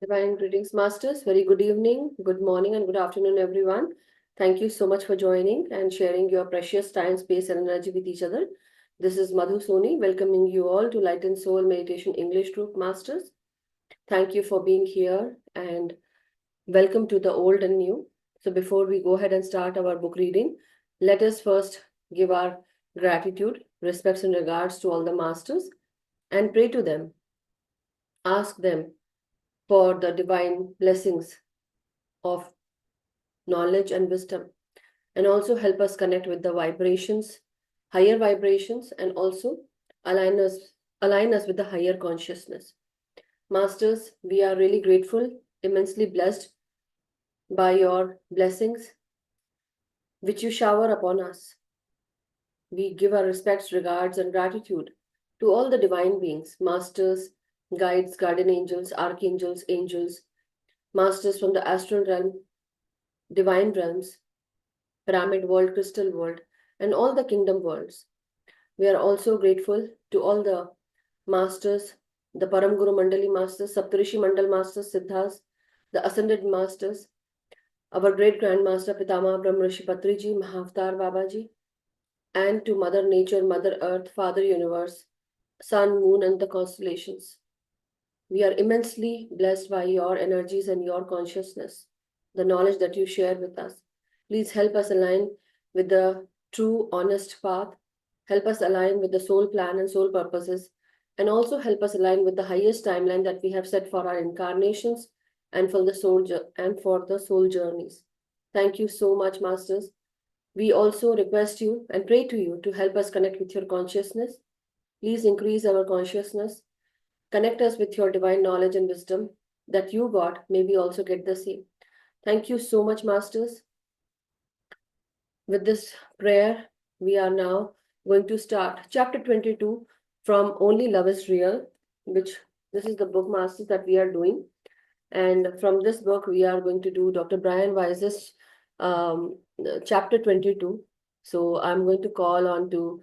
Divine greetings, Masters. Very good evening, good morning, and good afternoon, everyone. Thank you so much for joining and sharing your precious time, space, and energy with each other. This is Madhu Soni, welcoming you all to Light and Soul Meditation English Group, Masters. Thank you for being here and welcome to the old and new. So, before we go ahead and start our book reading, let us first give our gratitude, respects, and regards to all the Masters and pray to them. Ask them for the divine blessings of knowledge and wisdom, and also help us connect with the vibrations, higher vibrations, and also align us align us with the higher consciousness. Masters, we are really grateful, immensely blessed by your blessings which you shower upon us. We give our respects, regards, and gratitude to all the divine beings, masters, guides, guardian angels, archangels, angels, masters from the astral realm, divine realms, pyramid world, crystal world, and all the kingdom worlds. We are also grateful to all the masters, the Param Guru Mandali masters, Saptarishi Mandal masters, Siddhas, the ascended masters, our great grandmaster Pitama Brahma Rishi Patriji, Mahavtar Babaji, and to Mother Nature, Mother Earth, Father Universe, Sun, Moon, and the constellations. We are immensely blessed by your energies and your consciousness, the knowledge that you share with us. Please help us align with the true, honest path. Help us align with the soul plan and soul purposes, and also help us align with the highest timeline that we have set for our incarnations and for the soul journeys. Thank you so much, Masters. We also request you and pray to you to help us connect with your consciousness. Please increase our consciousness. Connect us with your divine knowledge and wisdom that you got. May we also get the same. Thank you so much, Masters. With this prayer, we are now going to start chapter 22 from Only Love is Real, which this is the book, Masters, that we are doing. And from this book, we are going to do Dr. Brian Weiss's chapter 22. So I'm going to call on to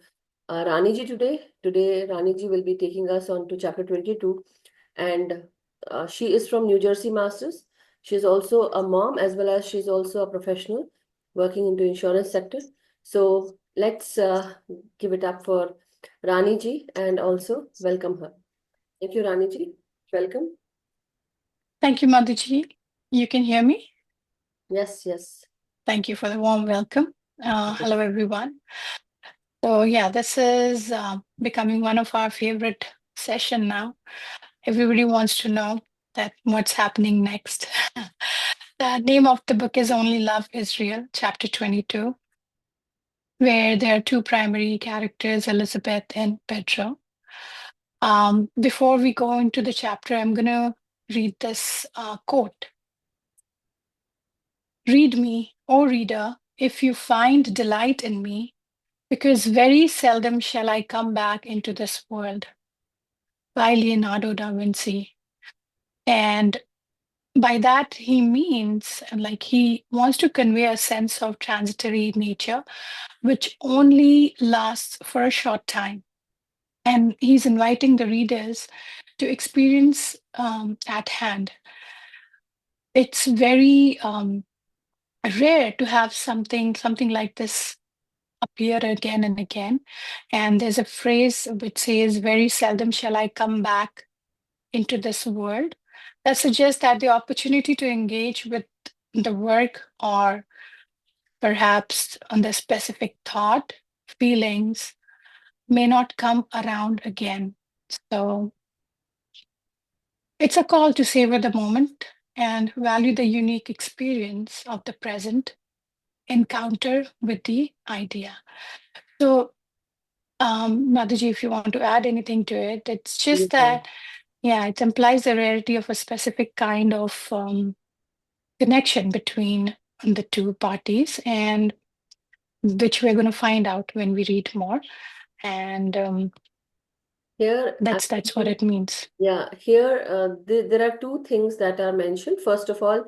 Rani ji today. Today, Rani ji will be taking us on to chapter 22. And she is from New Jersey, Masters. She's also a mom as well as she's also a professional working into insurance sector. So let's give it up for Rani ji and also welcome her. Thank you, Rani ji. Welcome. Thank you, Madhuji. You can hear me? Yes, yes. Thank you for the warm welcome. Hello, everyone. So yeah, this is becoming one of our favorite session now. Everybody wants to know that what's happening next. The name of the book is Only Love is Real, chapter 22, where there are two primary characters, Elizabeth and Pedro. Before we go into the chapter, I'm going to read this quote. Read me, O reader, if you find delight in me, because very seldom shall I come back into this world. By Leonardo da Vinci. And by that, he means like he wants to convey a sense of transitory nature, which only lasts for a short time. And he's inviting the readers to experience at hand. It's very rare to have something like this appear again and again. And there's a phrase which says, very seldom shall I come back into this world. That suggests that the opportunity to engage with the work or perhaps on the specific thought, feelings may not come around again. So it's a call to savor the moment and value the unique experience of the present encounter with the idea. So Madhuji, if you want to add anything to it, it's just that, yeah, it implies the rarity of a specific kind of connection between the two parties, and which we're going to find out when we read more. And Here, that's what it means. yeah, here there are two things that are mentioned. First of all,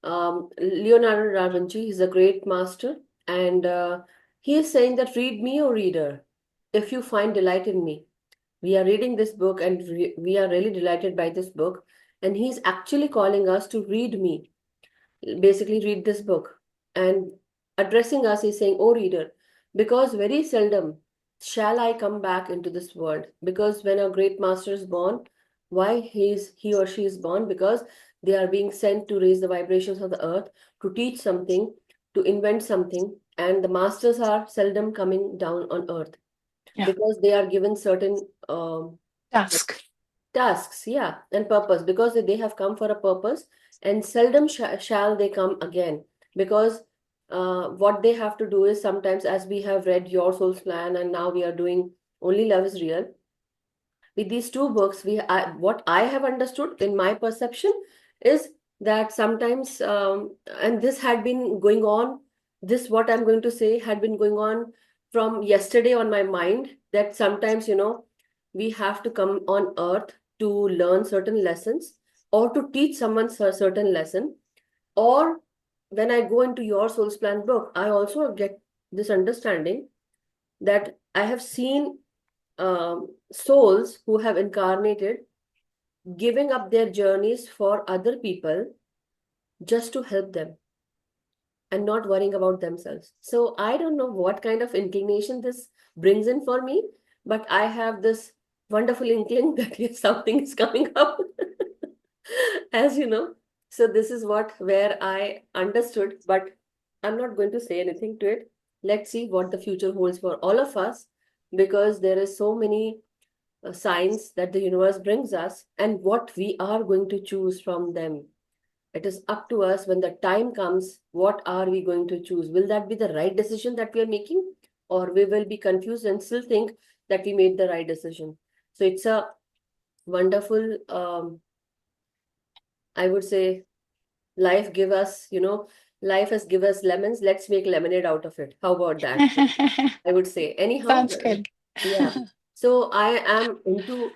Leonardo da Vinci is a great master, and he is saying that read me, O reader, if you find delight in me. We are reading this book, and we are really delighted by this book. and he's actually calling us to read me, basically read this book, and addressing us is saying, oh reader, because very seldom shall I come back into this world. Because when a great master is born, why he or she is born? Because they are being sent to raise the vibrations of the earth, to teach something, to invent something, and the masters are seldom coming down on earth Yeah. because they are given certain Task. tasks, yeah, and purpose, because they have come for a purpose, and seldom shall they come again, because what they have to do is, sometimes, as we have read Your Soul's Plan, and now we are doing Only Love is Real. With these two books, what I have understood in my perception is that sometimes, and this had been going on, this what I'm going to say had been going on from yesterday on my mind, that sometimes, we have to come on earth to learn certain lessons, or to teach someone a certain lesson. Or when I go into Your Soul's Plan book, I also get this understanding that I have seen souls who have incarnated giving up their journeys for other people just to help them and not worrying about themselves. So I don't know what kind of inclination this brings in for me, but I have this wonderful inkling that yes, something is coming up, as you know. So this is where I understood, but I'm not going to say anything to it. Let's see what the future holds for all of us, because there is so many signs that the universe brings us, and what we are going to choose from them. It is up to us when the time comes. What are we going to choose? Will that be the right decision that we are making? Or we will be confused and still think that we made the right decision. So it's a wonderful, I would say, life give us, life has give us lemons. Let's make lemonade out of it. How about that? I would say. Anyhow, Sounds good. yeah. So I am into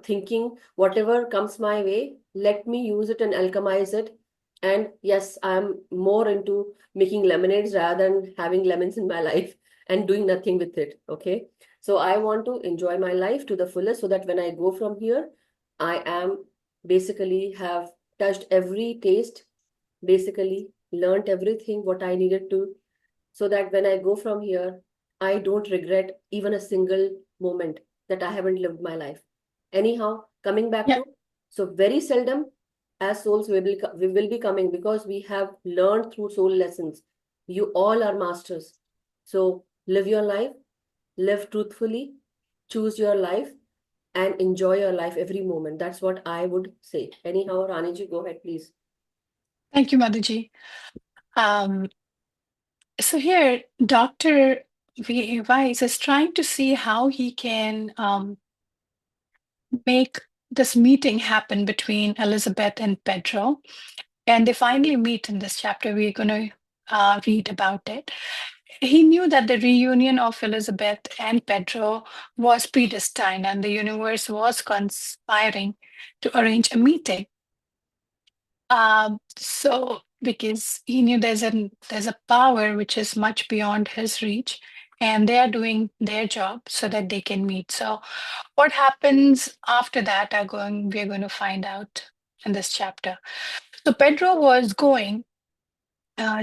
thinking whatever comes my way, let me use it and alchemize it. And yes, I'm more into making lemonades rather than having lemons in my life and doing nothing with it. Okay. So I want to enjoy my life to the fullest, so that when I go from here, I am basically have touched every taste, basically learned everything what I needed to, so that when I go from here, I don't regret even a single moment that I haven't lived my life. Anyhow, coming back Yeah. to, so very seldom as souls we will be coming, because we have learned through soul lessons. You all are masters. So live your life, live truthfully, choose your life, and enjoy your life every moment. That's what I would say. Anyhow, Raniji, go ahead, please. Thank you, Madhuji. Um, so here, Dr. Weiss is trying to see how he can make this meeting happen between Elizabeth and Pedro. And they finally meet in this chapter. We're going to read about it. He knew that the reunion of Elizabeth and Pedro was predestined, and the universe was conspiring to arrange a meeting. So because he knew there's a power which is much beyond his reach, and they are doing their job so that they can meet. So what happens after that we're going to find out in this chapter. So Pedro was going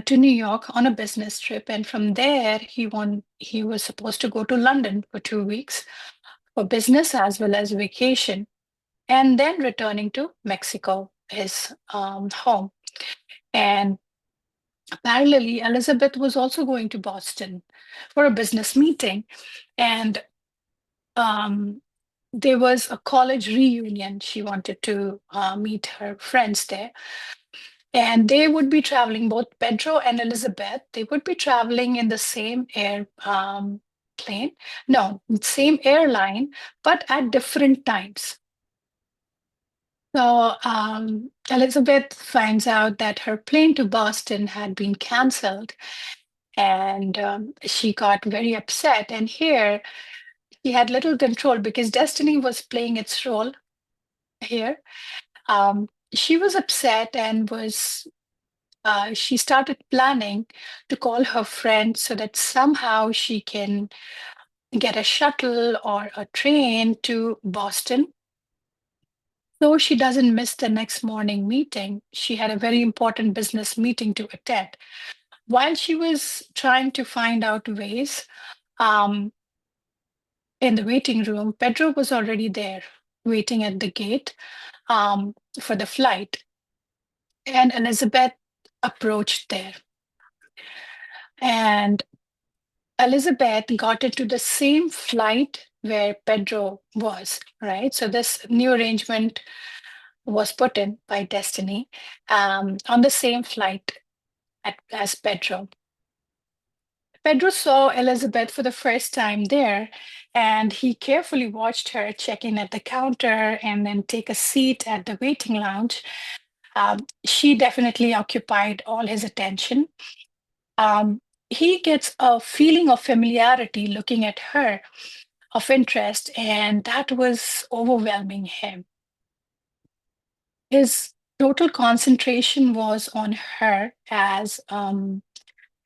to New York on a business trip, and from there he was supposed to go to London for 2 weeks for business as well as vacation, and then returning to Mexico, his home. And parallelly, Elizabeth was also going to Boston for a business meeting, and um, there was a college reunion. She wanted to meet her friends there. And they would be traveling, both Pedro and Elizabeth, they would be traveling in the same plane. No, same airline, but at different times. So Elizabeth finds out that her plane to Boston had been canceled, and she got very upset. And here she had little control because destiny was playing its role here. She was upset and she started planning to call her friend so that somehow she can get a shuttle or a train to Boston So she doesn't miss the next morning meeting. She had a very important business meeting to attend. While she was trying to find out ways, um, in the waiting room, Pedro was already there, waiting at the gate for the flight, and Elizabeth approached there. And Elizabeth got into the same flight where Pedro was, right? So this new arrangement was put in by Destiny on the same flight as Pedro. Pedro saw Elizabeth for the first time there, and he carefully watched her check in at the counter and then take a seat at the waiting lounge. She definitely occupied all his attention. Um, he gets a feeling of familiarity looking at her, of interest, and that was overwhelming him. His total concentration was on her as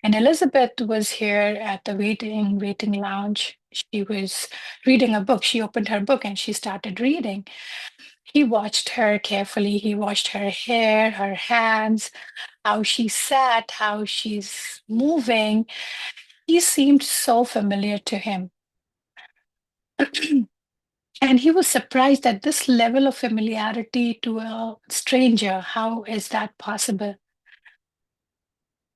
and Elizabeth was here at the waiting lounge. She was reading a book. She opened her book and she started reading. He watched her carefully. He watched her hair, her hands, how she sat, how she's moving. He seemed so familiar to him. And he was surprised at this level of familiarity to a stranger. How is that possible?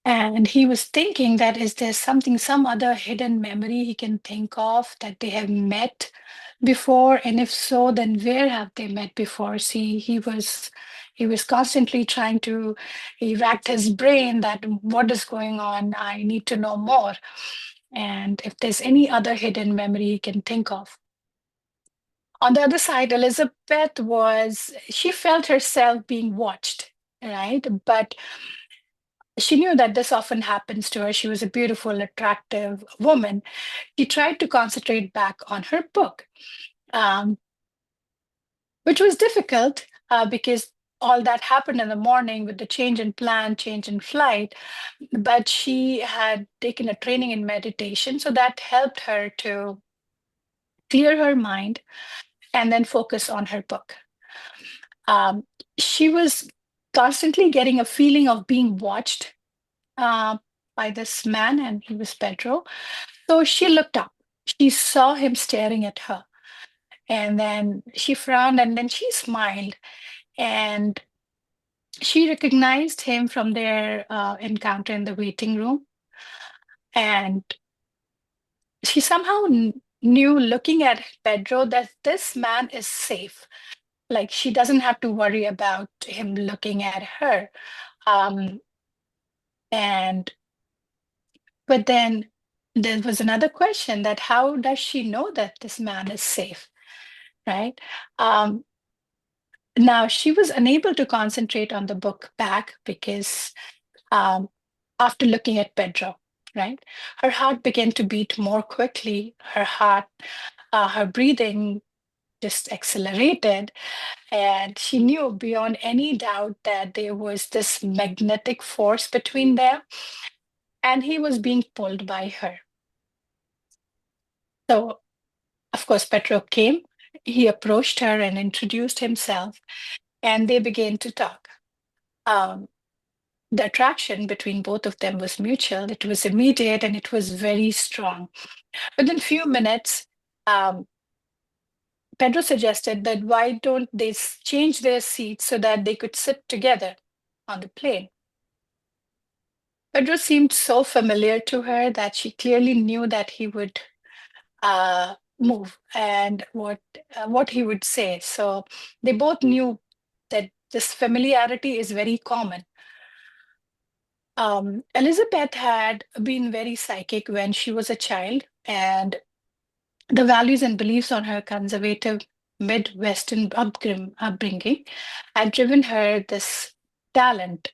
And he was thinking that is there something, some other hidden memory he can think of that they have met before? And if so, then where have they met before? See, he was constantly trying to, he racked his brain that what is going on? I need to know more. And if there's any other hidden memory he can think of. On the other side, Elizabeth she felt herself being watched, right? But she knew that this often happens to her. She was a beautiful, attractive woman. She tried to concentrate back on her book, um, which was difficult because all that happened in the morning with the change in plan, change in flight. But she had taken a training in meditation, so that helped her to clear her mind and then focus on her book. Um, she was constantly getting a feeling of being watched uh, by this man, and he was Pedro. So she looked up. She saw him staring at her. And then she frowned and then she smiled. And she recognized him from their encounter in the waiting room. And she somehow knew, looking at Pedro, that this man is safe. Like she doesn't have to worry about him looking at her. Um, and but then there was another question, that how does she know that this man is safe, right? Um, Now, she was unable to concentrate on the book back because um, after looking at Pedro, right, her heart began to beat more quickly. Her breathing just accelerated. And she knew beyond any doubt that there was this magnetic force between them, and he was being pulled by her. So, of course, Pedro came. He approached her and introduced himself, and they began to talk. Um, the attraction between both of them was mutual. It was immediate and it was very strong. Within few minutes, um, Pedro suggested that why don't they change their seats so that they could sit together on the plane. Pedro seemed so familiar to her that she clearly knew that he would move and what he would say. So they both knew that this familiarity is very common. Elizabeth had been very psychic when she was a child, and the values and beliefs on her conservative Midwestern upbringing had driven her this talent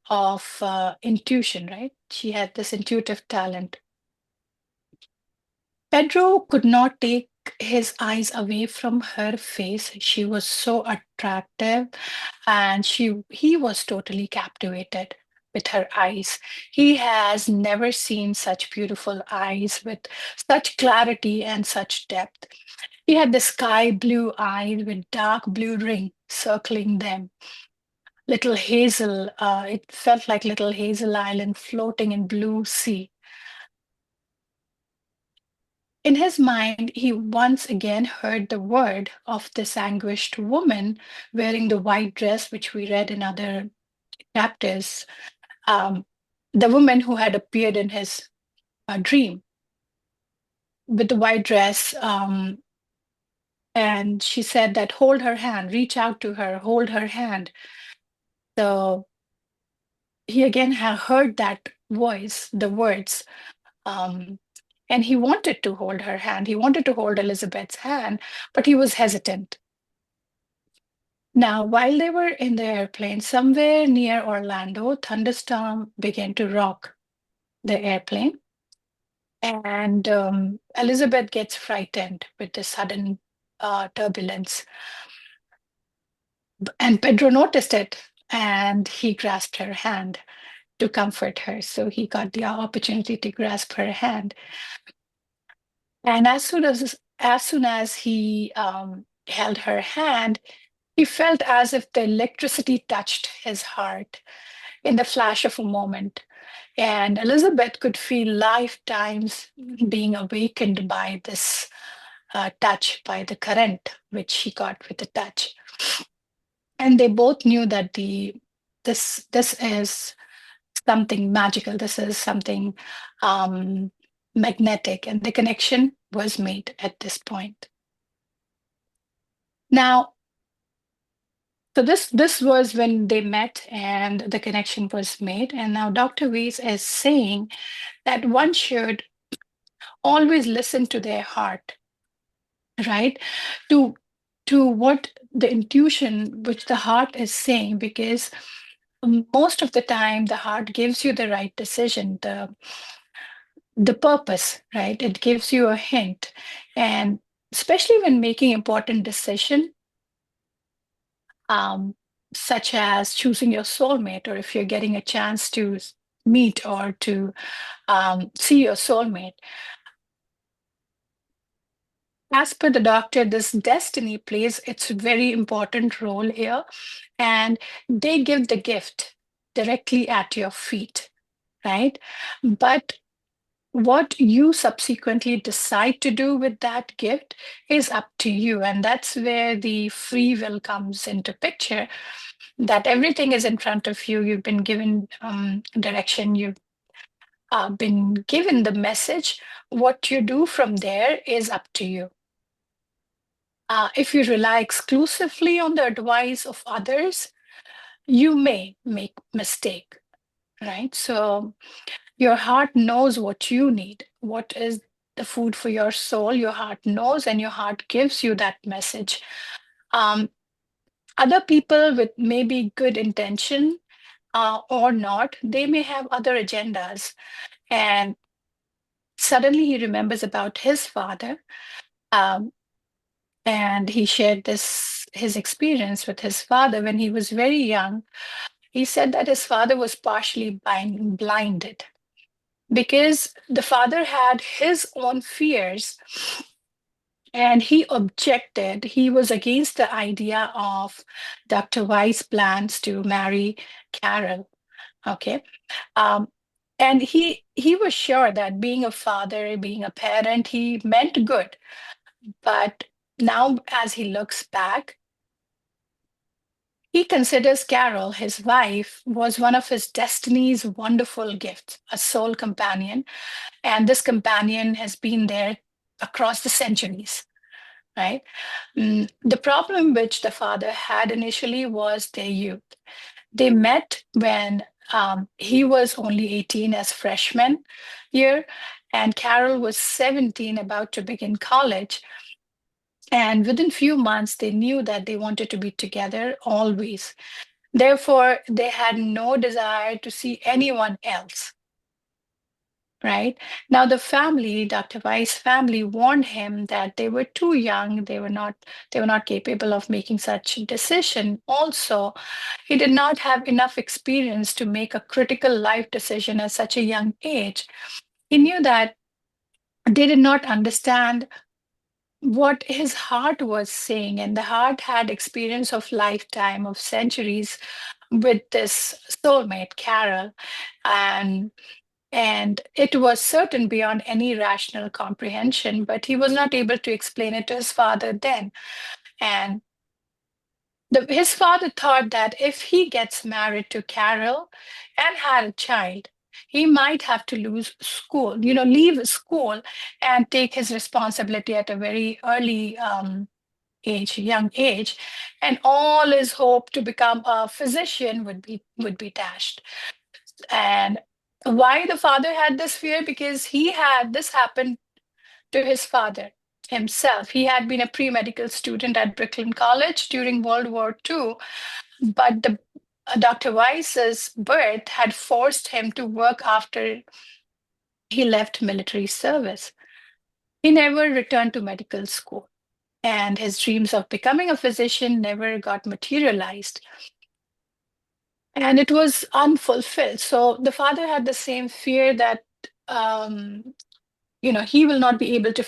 of intuition, right? She had this intuitive talent. Pedro could not take his eyes away from her face. She was so attractive, and he was totally captivated. with her eyes. He has never seen such beautiful eyes with such clarity and such depth. He had the sky blue eyes with dark blue ring circling them. Little hazel, it felt like little hazel island floating in blue sea. In his mind, he once again heard the word of this anguished woman wearing the white dress, which we read in other chapters. Um, the woman who had appeared in his dream with the white dress. And she said that hold her hand, reach out to her, hold her hand. So he again had heard that voice, the words, um, and he wanted to hold her hand. He wanted to hold Elizabeth's hand, but he was hesitant. Now, while they were in the airplane, somewhere near Orlando, thunderstorm began to rock the airplane. And Elizabeth gets frightened with the sudden turbulence. And Pedro noticed it and he grasped her hand to comfort her. So he got the opportunity to grasp her hand. And as soon as he held her hand, he felt as if the electricity touched his heart in the flash of a moment. And Elizabeth could feel lifetimes being awakened by this touch, by the current which she got with the touch. And they both knew that this is something magical. This is something um, magnetic, and the connection was made at this point. Now, so this was when they met and the connection was made. And now Dr. Weiss is saying that one should always listen to their heart, right? To what the intuition which the heart is saying, because most of the time the heart gives you the right decision, the purpose, right? It gives you a hint. And especially when making important decision, um, such as choosing your soulmate, or if you're getting a chance to meet or to see your soulmate. As per the doctor, this destiny plays its very important role here, and they give the gift directly at your feet, right? But what you subsequently decide to do with that gift is up to you. And that's where the free will comes into picture, that everything is in front of you. You've been given direction, you've been given the message. What you do from there is up to you. If you rely exclusively on the advice of others, you may make mistake, right? So your heart knows what you need, what is the food for your soul. Your heart knows, and your heart gives you that message. Um, Other people with maybe good intention or not, they may have other agendas. And suddenly he remembers about his father. Um, and he shared his experience with his father when he was very young. He said that his father was partially blinded because the father had his own fears and he objected. He was against the idea of Dr. Weiss' plans to marry Carol. Okay. Um, and he was sure that being a father, being a parent, he meant good. But now, as he looks back, he considers Carol, his wife, was one of his destiny's wonderful gifts, a soul companion. And this companion has been there across the centuries, right? The problem which the father had initially was their youth. They met when he was only 18 as freshman year, and Carol was 17, about to begin college. And within few months, they knew that they wanted to be together always. Therefore, they had no desire to see anyone else. right? Now, the family, Dr. Weiss' family, warned him that they were too young. They were not capable of making such a decision. Also, he did not have enough experience to make a critical life decision at such a young age. He knew that they did not understand what his heart was saying, and the heart had experience of lifetime, of centuries with this soulmate, Carol, and and it was certain beyond any rational comprehension, but he was not able to explain it to his father then. And his father thought that if he gets married to Carol and had a child, he might have to lose school, leave school and take his responsibility at a very early young age, and all his hope to become a physician would be dashed. And why the father had this fear? Because he had this happen to his father himself. He had been a pre-medical student at Brooklyn College during World War II, but Dr. Weiss's birth had forced him to work after he left military service. He never returned to medical school, and his dreams of becoming a physician never got materialized. And it was unfulfilled. So the father had the same fear that um, he will not be able to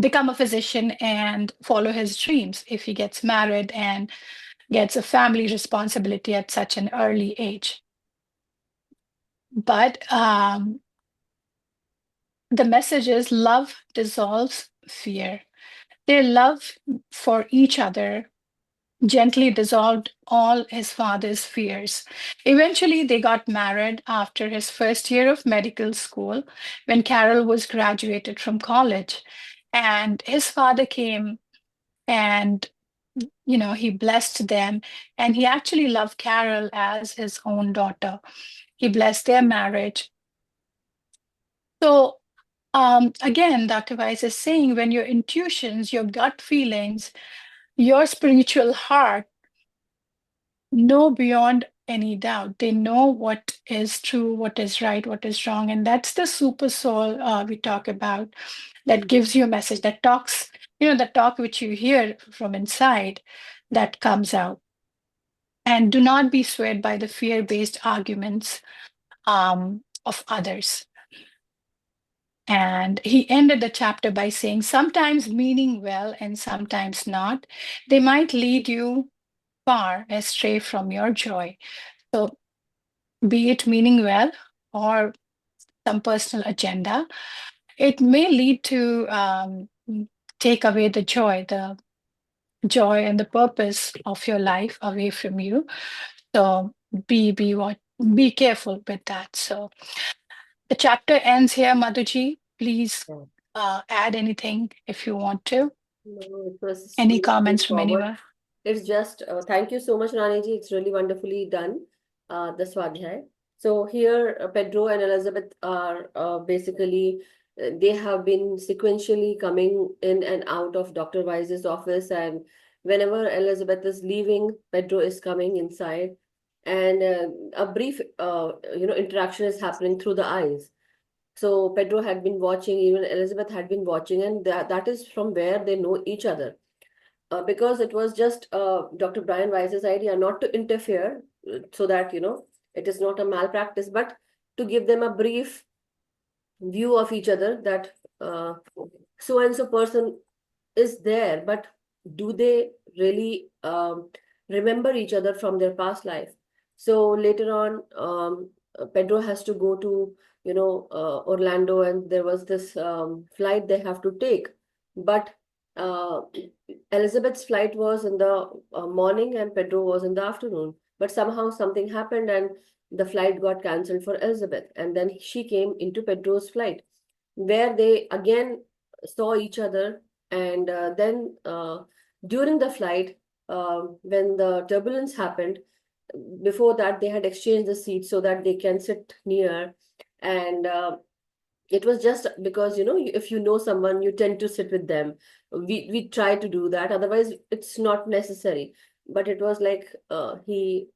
become a physician and follow his dreams if he gets married and gets a family responsibility at such an early age. But the message is love dissolves fear. Their love for each other gently dissolved all his father's fears. Eventually, they got married after his first year of medical school when Carol was graduated from college. And his father came and he blessed them, and he actually loved Carol as his own daughter. He blessed their marriage. So again, Dr. Weiss is saying when your intuitions, your gut feelings, your spiritual heart know beyond any doubt, they know what is true, what is right, what is wrong. And that's the super soul we talk about, that gives you a message, that talks, the talk which you hear from inside that comes out. And do not be swayed by the fear-based arguments of others. And he ended the chapter by saying, sometimes meaning well and sometimes not, they might lead you far astray from your joy. So be it meaning well or some personal agenda, it may lead to take away the joy and the purpose of your life away from you. So be careful with that. So the chapter ends here, Madhuji. Please Yeah. add anything if you want to. No, it was Any very comments from straightforward. anyone? It's just, thank you so much, Raniji. It's really wonderfully done, the Swadhyaya. So here, Pedro and Elizabeth are basically, they have been sequentially coming in and out of Dr. Wise's office. And whenever Elizabeth is leaving, Pedro is coming inside. And a brief, interaction is happening through the eyes. So Pedro had been watching, even Elizabeth had been watching, and that is from where they know each other. Because it was just Dr. Brian Weiss's idea not to interfere, so that, it is not a malpractice, but to give them a brief view of each other, that so and so person is there, but do they really remember each other from their past life? So later on, Pedro has to go to, Orlando, and there was this flight they have to take. But uh, Elizabeth's flight was in the morning and Pedro was in the afternoon. But somehow something happened and the flight got cancelled for Elizabeth. And then she came into Pedro's flight, where they again saw each other. And then during the flight, when the turbulence happened, before that they had exchanged the seats so that they can sit near. And it was just because, if you know someone, you tend to sit with them. We try to do that, otherwise it's not necessary. But it was like he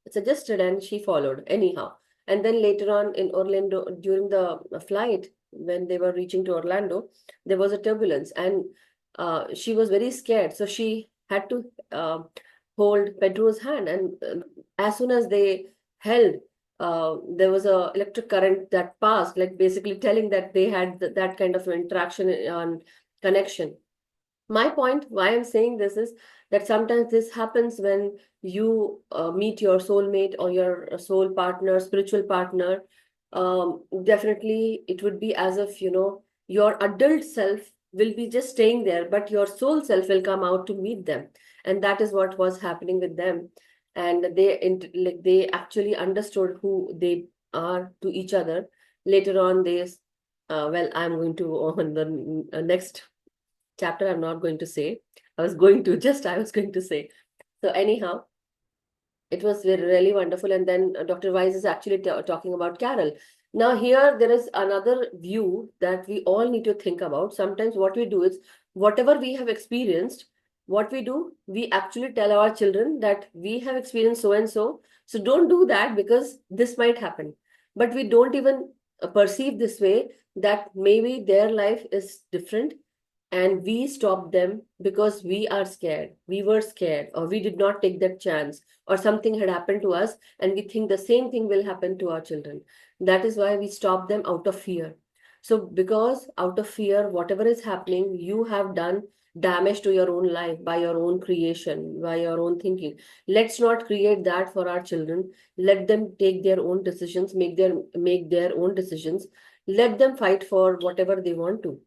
suggested and she followed anyhow. And then later on in Orlando, during the flight, when they were reaching to Orlando, there was a turbulence, and she was very scared. So she had to hold Pedro's hand, and as soon as they held, there was a electric current that passed, like basically telling that they had that kind of interaction and connection. My point why I'm saying this is that sometimes this happens when you meet your soulmate or your soul partner, spiritual partner. Definitely it would be as if, your adult self will be just staying there, but your soul self will come out to meet them. And that is what was happening with them. And like they actually understood who they are to each other. Later on, well, I'm going to on the next chapter, I'm not going to say. I was going to say. So anyhow, it was really wonderful. And then Dr. Weiss is actually talking about Carol. Now, here there is another view that we all need to think about. Sometimes what we do is, whatever we have experienced, what we do, we actually tell our children that we have experienced so and so. So don't do that because this might happen. But we don't even perceive this way that maybe their life is different, and we stopped them because we are scared. We were scared, or we did not take that chance, or something had happened to us, and we think the same thing will happen to our children. That is why we stop them out of fear. So, because out of fear, whatever is happening, you have done damage to your own life by your own creation, by your own thinking. Let's not create that for our children. Let them take their own decisions, make their own decisions. Let them fight for whatever they want to.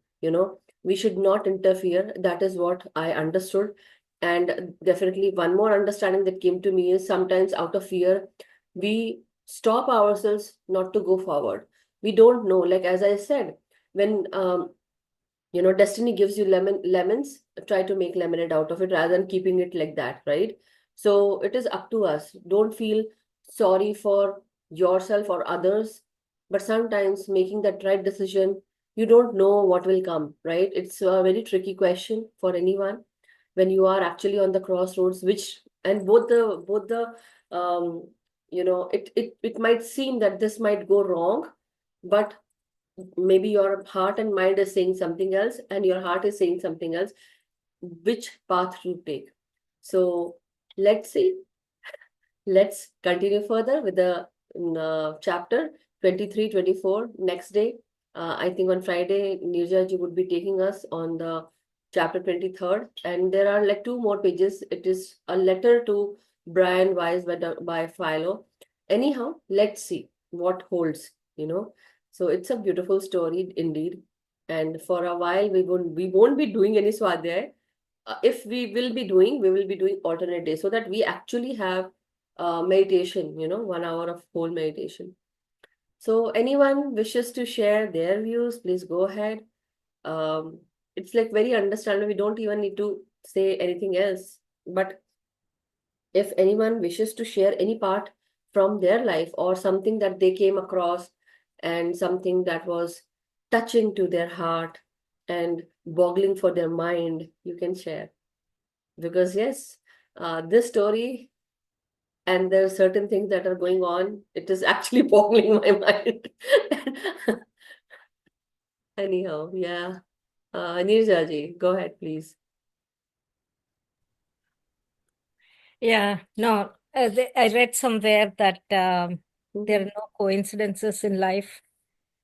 We should not interfere. That is what I understood. And definitely, one more understanding that came to me is sometimes out of fear, we stop ourselves not to go forward. We don't know, like as I said, when destiny gives you lemons, try to make lemonade out of it rather than keeping it like that, right? So it is up to us. Don't feel sorry for yourself or others, but sometimes making that right decision, you don't know what will come, right? It's a very tricky question for anyone when you are actually on the crossroads, which and both the it might seem that this might go wrong, but maybe your heart and mind is saying something else and your heart is saying something else. Which path to take? So let's see. Let's continue further with the chapter 23, 24 next day. I think on Friday, Nirja ji would be taking us on the chapter 23rd. And there are like two more pages. It is a letter to Brian Weiss by Philo. Anyhow, let's see what holds. So it's a beautiful story indeed. And for a while, we won't be doing any Swadhyaya. If we will be doing alternate days so that we actually have meditation, 1 hour of whole meditation. So anyone wishes to share their views, please go ahead. It's like very understandable. We don't even need to say anything else. But if anyone wishes to share any part from their life or something that they came across and something that was touching to their heart and boggling for their mind, you can share. Because yes, this story and there are certain things that are going on, it is actually boggling my mind. Anyhow, yeah. Nirja ji, go ahead, please. Yeah, no, I read somewhere that there are Mhm. no coincidences in life,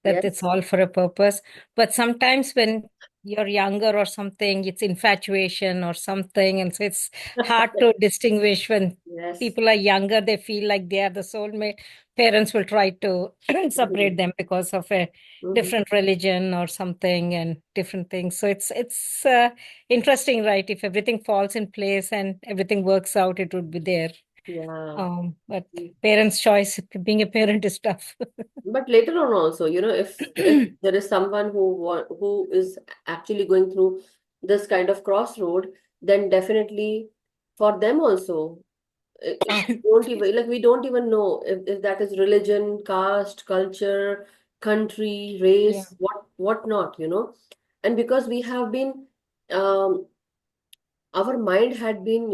that Yes. it's all for a purpose. But sometimes when you're younger or something, it's infatuation or something. And so it's hard to distinguish when Yes. people are younger, they feel like they are the soulmate. Parents will try to separate Mhm. them because of a Mhm. different religion or something and different things. So it's interesting, right? If everything falls in place and everything works out, it would be there. Yeah. But parents' choice, being a parent is tough. But later on also, if there is someone who is actually going through this kind of crossroad, then definitely for them also, don't even like we don't even know if that is religion, caste, culture, country, Yeah, race, what not. And because we have been our mind had been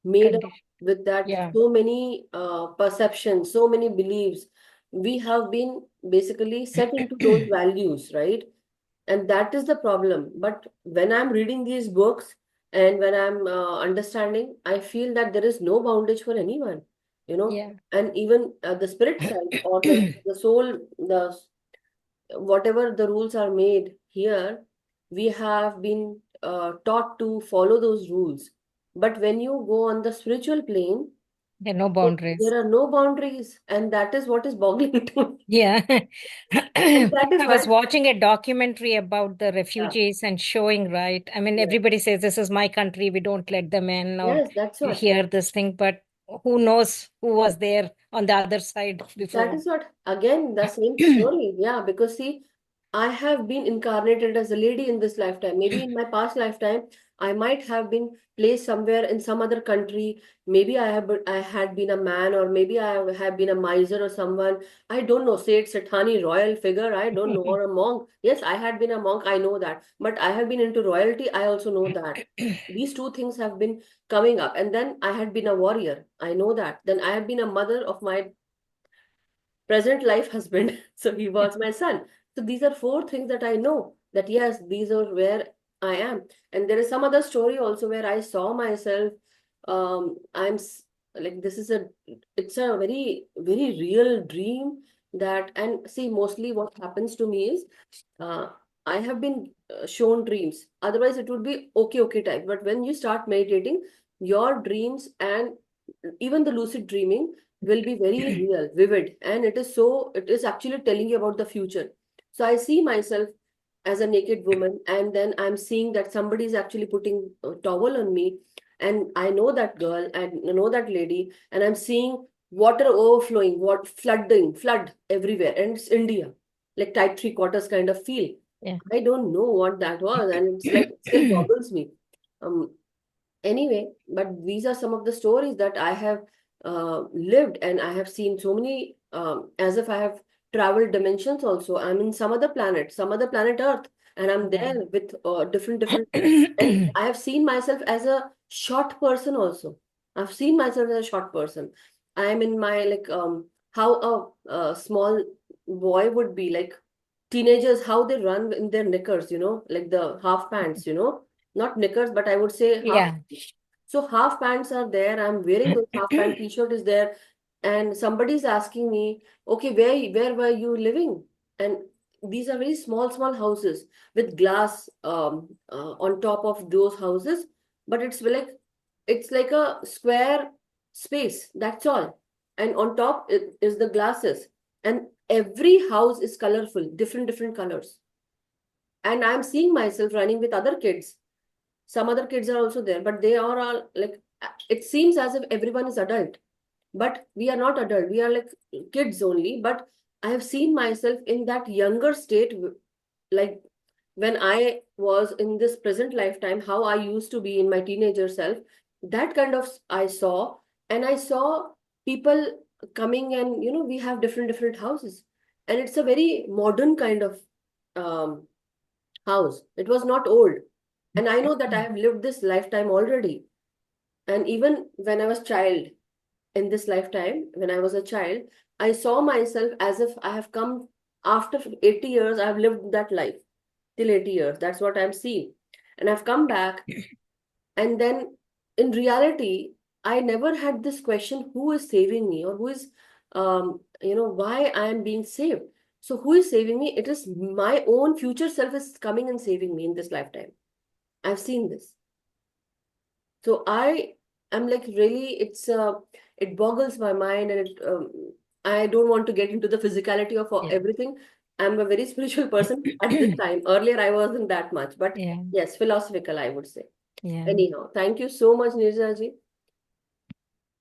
made up condition. with that Yeah, so many perceptions, so many beliefs, we have been basically set into those values, right? And that is the problem. But when I'm reading these books and when I'm understanding, I feel that there is no boundage for anyone, you know. Yeah. And even the spirit side or the soul, the whatever the rules are made here, we have been taught to follow those rules. But when you go on the spiritual plane, There are no boundaries. there are no boundaries, and that is what is boggling to me. Yeah. And that is I why, was watching a documentary about the yeah, refugees and showing, right? I mean, yeah, everybody says this is my country, we don't let them in, or yes, that's you what. hear this thing, but who knows who was there on the other side That before. is what, again, the same story. Yeah, because see, I have been incarnated as a lady in this lifetime. Maybe in my past lifetime, I might have been placed somewhere in some other country. Maybe I had been a man, or maybe have been a miser or someone. I don't know. Say it's a Sethani royal figure. I don't know, or a monk. Yes, I had been a monk. I know that. But I have been into royalty. I also know that. These two things have been coming up. And then I had been a warrior. I know that. Then I have been a mother of my present life husband. So he was my son. So these are four things that I know that yes, these are where I am. And there is some other story also where I saw myself. I'm like, this is it's a very, very real dream that, and see, mostly what happens to me is, uh, I have been shown dreams. Otherwise, it would be okay, okay type. But when you start meditating, your dreams and even the lucid dreaming will be very real, vivid, and it is actually telling you about the future. So I see myself as a naked woman, and then I'm seeing that somebody is actually putting a towel on me, and I know that girl and I know that lady, and I'm seeing water overflowing, flood everywhere, and it's India, like tight three quarters kind of feel. Yeah. I don't know what that was, and it's like it still boggles me. Um, Anyway, but these are some of the stories that I have lived, and I have seen so many, as if I have traveled dimensions also. I'm in some other planet Earth, and I'm there with different, and I have seen myself as a short person also. I've seen myself as a short person. I'm in my, like, how a small boy would be, like teenagers, how they run in their knickers, like the half pants, not knickers, but I would say half. Yeah. So half pants are there. I'm wearing those half pant t-shirt is there, and somebody's asking me, okay, where were you living? And these are very small houses with glass on top of those houses, but it's like a square space. That's all, and on top is the glasses, and every house is colorful, different colors. And I'm seeing myself running with other kids. Some other kids are also there, but they are all like, it seems as if everyone is adult, but we are not adult. We are like kids only. But I have seen myself in that younger state, like when I was in this present lifetime, how I used to be in my teenager self. That kind of I saw, and I saw people coming, and we have different houses, and it's a very modern kind of um, house. It was not old. And I know that I have lived this lifetime already. And even when I was child, in this lifetime, when I was a child, I saw myself as if I have come after 80 years, I've lived that life till 80 years. That's what I'm seeing. And I've come back. And then in reality, I never had this question, who is saving me, or who is, why I am being saved. So who is saving me? It is my own future self is coming and saving me in this lifetime. I've seen this. So I am like, really, it boggles my mind, and I don't want to get into the physicality of Yeah. everything. I'm a very spiritual person at this time. Earlier, I wasn't that much, but Yeah. yes, philosophical, I would say. Yeah. Anyhow, thank you so much, Nirja ji.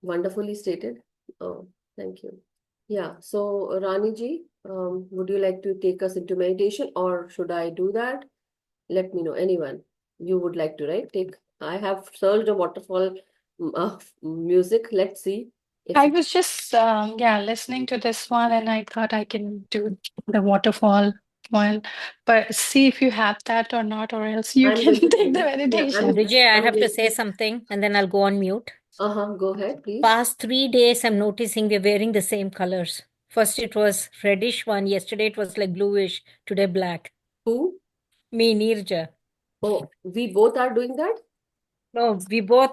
Wonderfully stated. Oh, thank you. Yeah. So, Rani ji, would you like to take us into meditation, or should I do that? Let me know. Anyone you would like to, right? I have searched a waterfall music. Let's see if I was just listening to this one and I thought I can do the waterfall one, but see if you have that or not, or else you I'm can going to take sing the it. Yeah, meditation. Vijay, I I'm have to going say to. something and then I'll go on mute. Go ahead, please. Past 3 days, I'm noticing we're wearing the same colors. First it was reddish one. Yesterday it was like bluish. Today black. Who? Me, Neerja. Oh, we both are doing that? No, we both.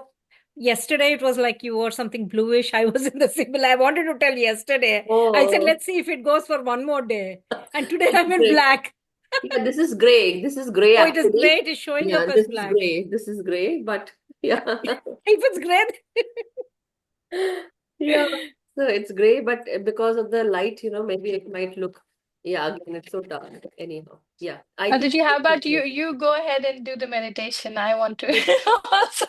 Yesterday it was like you wore something bluish. I was in the similar. I wanted to tell yesterday. I said, Oh, let's see if it goes for one more day. And today this I'm is in great. black. Yeah, this is gray. This is gray Oh, it is actually. gray. It is showing Yeah, up as this is black. gray. This is gray, but yeah. If it's gray, Yeah. So it's gray, but because of the light, maybe it might look, yeah, again, it's so dark. Anyhow, yeah, I think Aditi, how about you? You go ahead and do the meditation. I want to also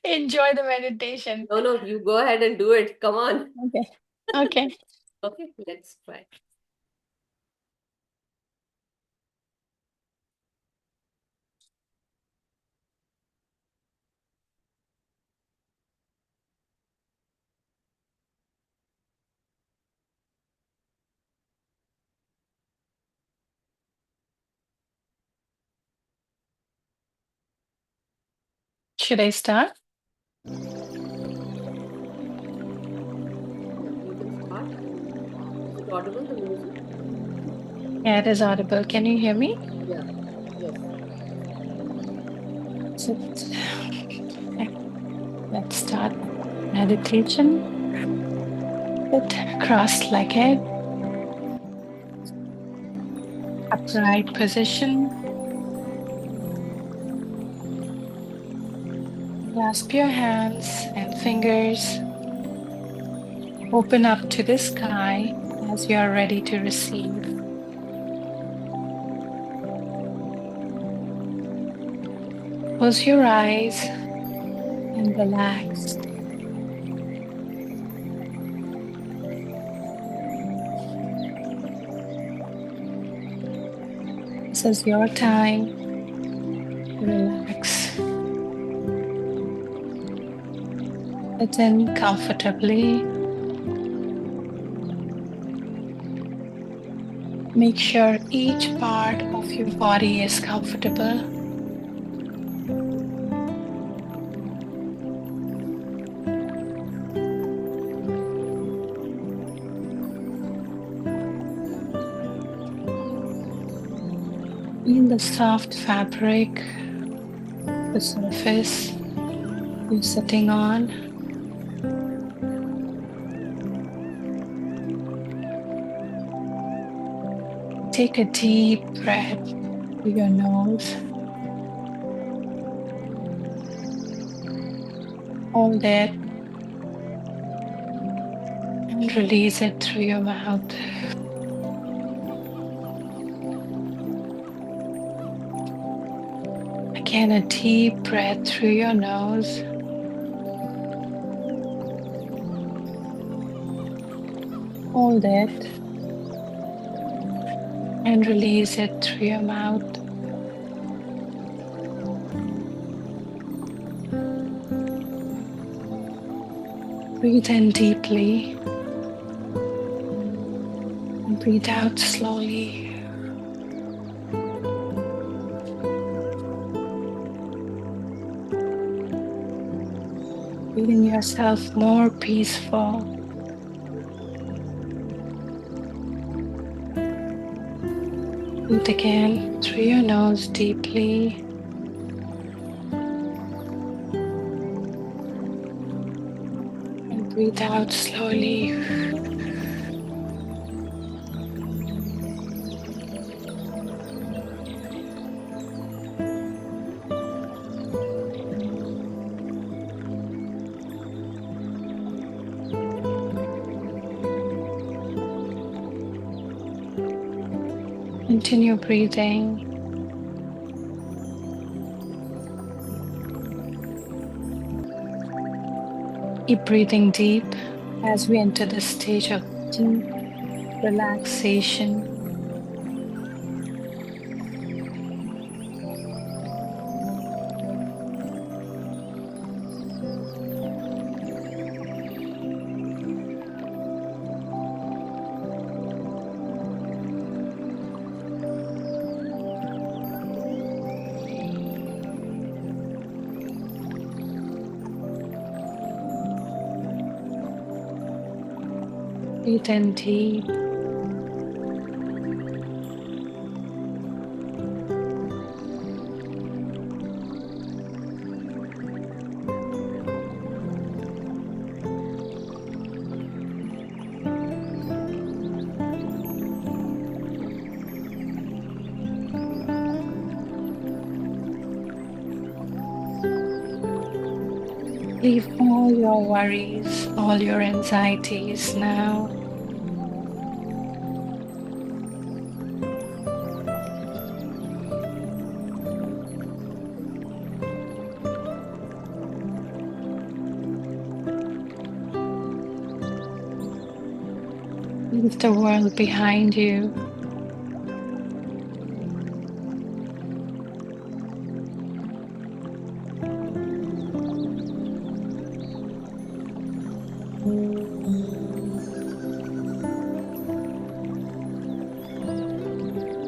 enjoy the meditation. no, no, you go ahead and do it. Come on. Okay. Okay. Okay, let's try. Should I start? Yeah, you can start. Is it audible, the music? Yeah, it is audible. Can you hear me? Yeah, yes. So, okay, let's start meditation. Sit cross-legged, upright position. Clasp your hands and fingers. Open up to the sky as you are ready to receive. Close your eyes and relax. This is your time to relax. Sit in comfortably. Make sure each part of your body is comfortable. Feel the soft fabric, the surface you're sitting on. Take a deep breath through your nose. Hold it and release it through your mouth. Again, a deep breath through your nose. Hold it and release it through your mouth. Breathe in deeply and breathe out slowly. Feeling yourself more peaceful. Breathe again through your nose deeply. And breathe out slowly. Continue breathing. Keep breathing deep as we enter the stage of deep relaxation. Breathe in deep. Leave all your worries, all your anxieties now. Leave the world behind you.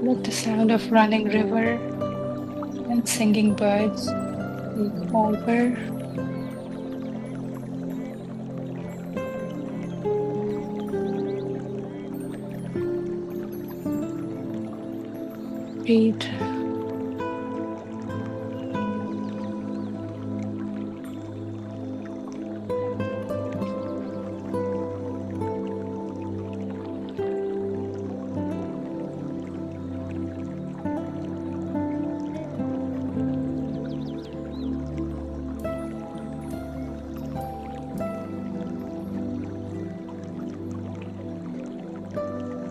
Let the sound of running river and singing birds take over. Breathe.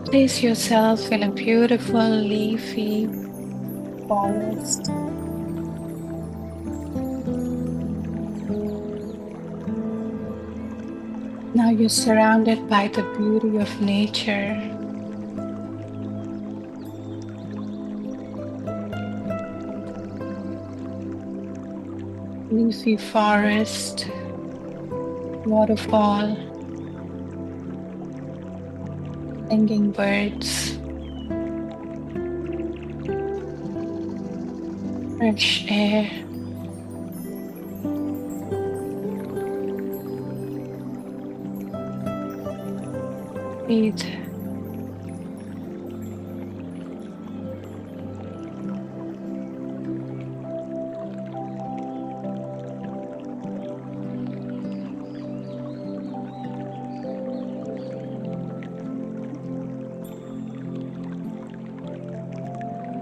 Place yourself in a beautiful leafy forest. Now you're surrounded by the beauty of nature. Leafy forest, waterfall, singing birds, fresh air. Breathe.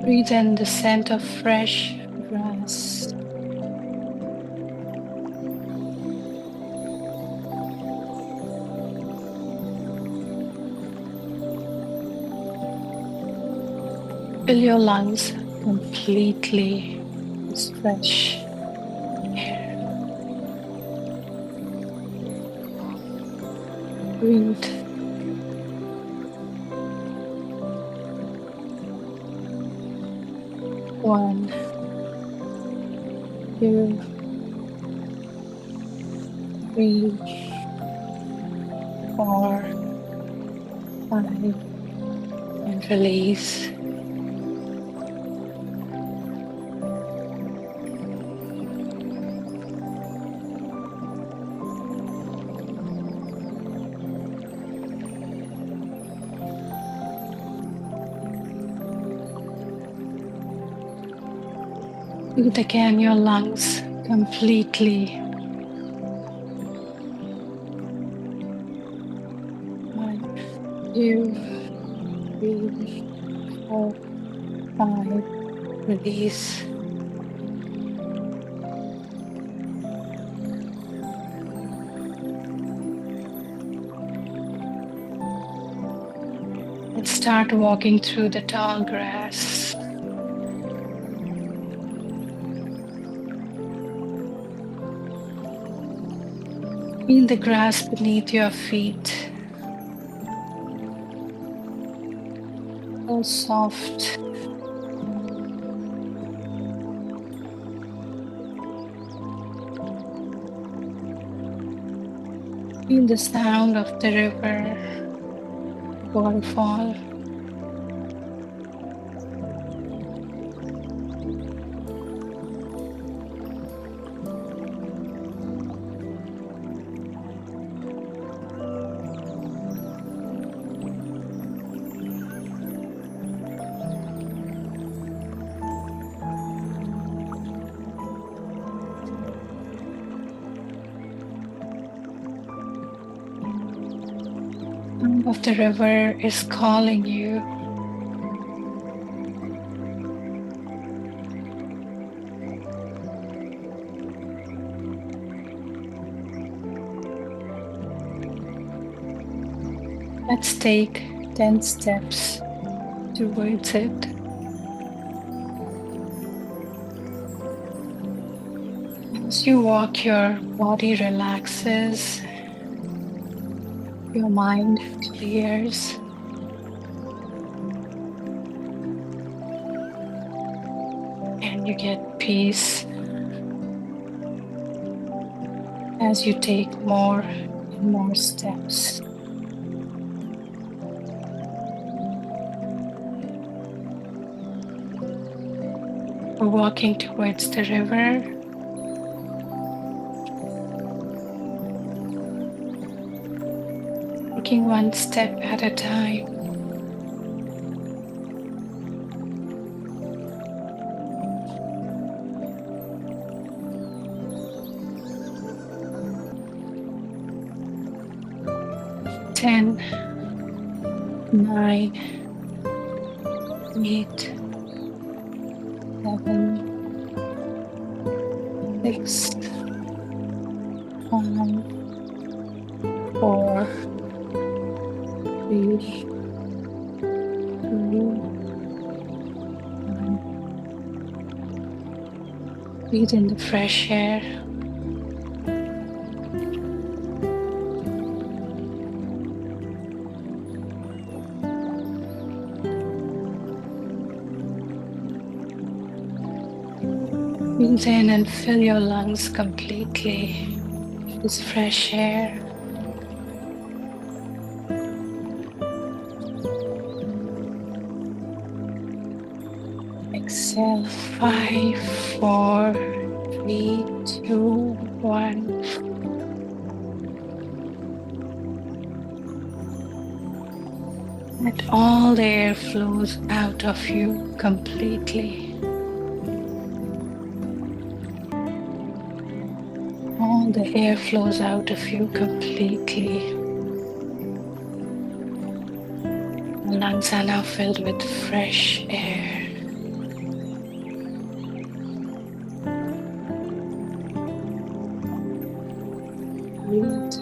Breathe in the scent of fresh grass. Fill your lungs completely with fresh air. Breathe. One, two, three, 4, 5, and release. Breathe again your lungs completely. 1, 2, 3, 4, 5. Release. Let's start walking through the tall grass. Feel the grass beneath your feet. So soft. Feel the sound of the river, waterfall. sound of the river is calling you. Let's take 10 steps towards it. As you walk, your body relaxes, your mind clears, and you get peace as you take more and more steps. We're walking towards the river. Taking one step at a time. Ten, 9, 8, 7, 6, 5, 4, 3, 2, 1. Breathe in the fresh air. Breathe in and fill your lungs completely with this fresh air. Exhale, 5, 4, 3, 2, 1. Let all the air flows out of you completely. All the air flows out of you completely. The lungs are now filled with fresh air. Breathe.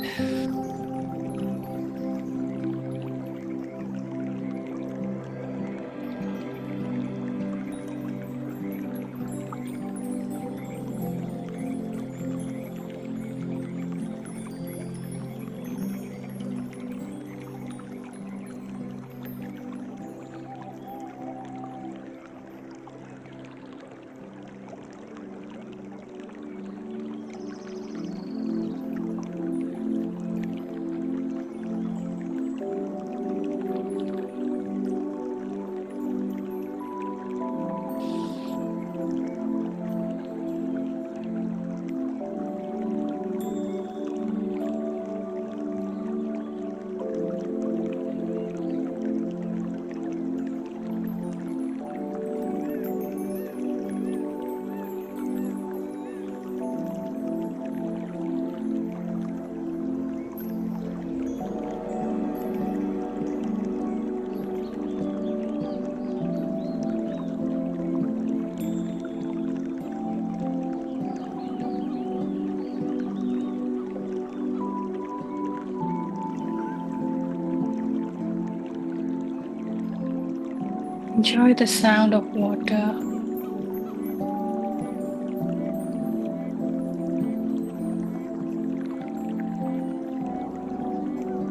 Enjoy the sound of water.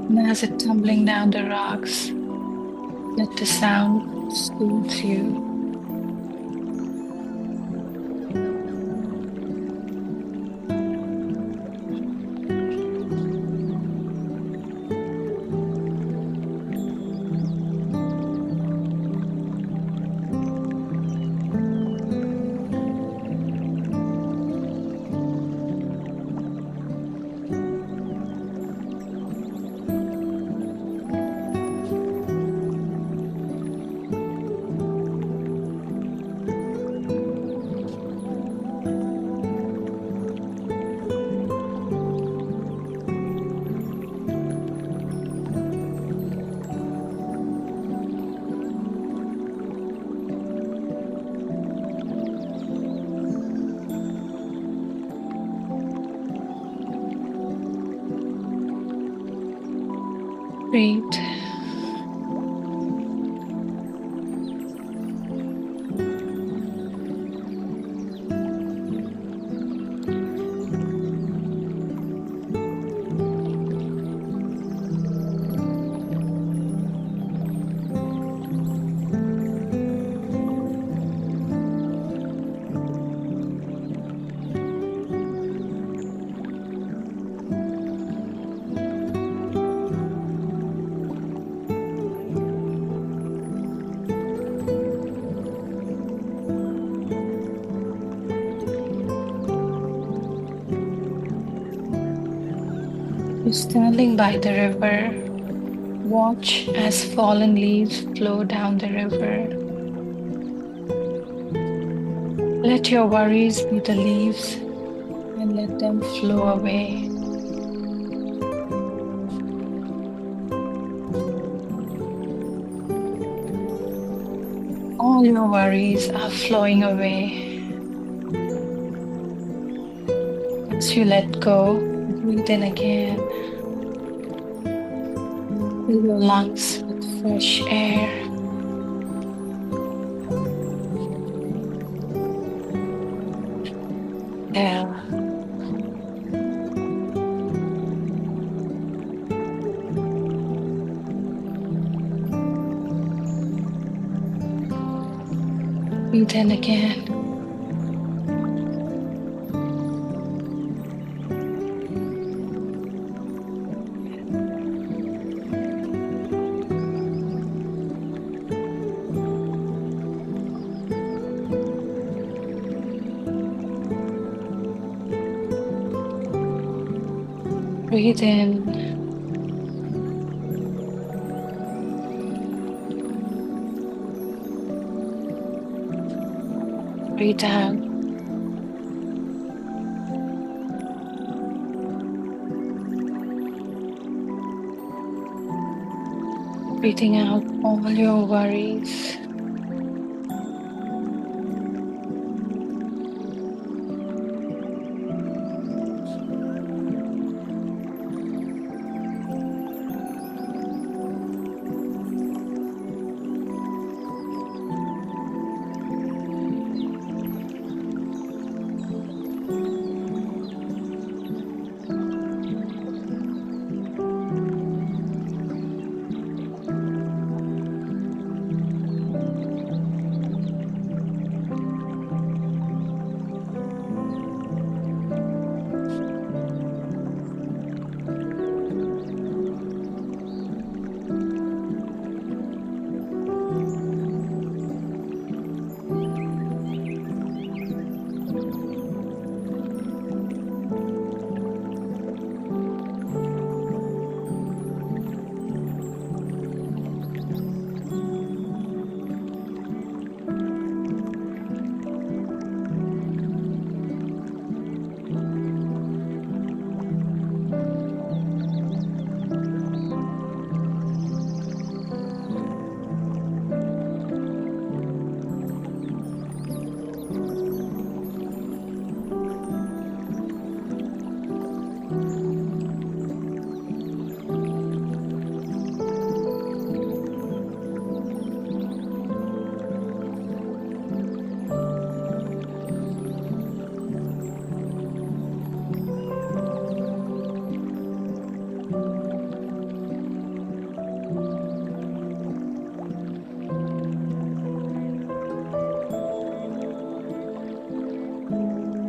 And as it's tumbling down the rocks, let the sound soothe you. Breathe. You're standing by the river. Watch as fallen leaves flow down the river. Let your worries be the leaves and let them flow away. All your worries are flowing away. As you let go, breathe in again. Fill your lungs with fresh air. Exhale. Breathe in again. Breathe in. Breathe out. Breathing out all your worries.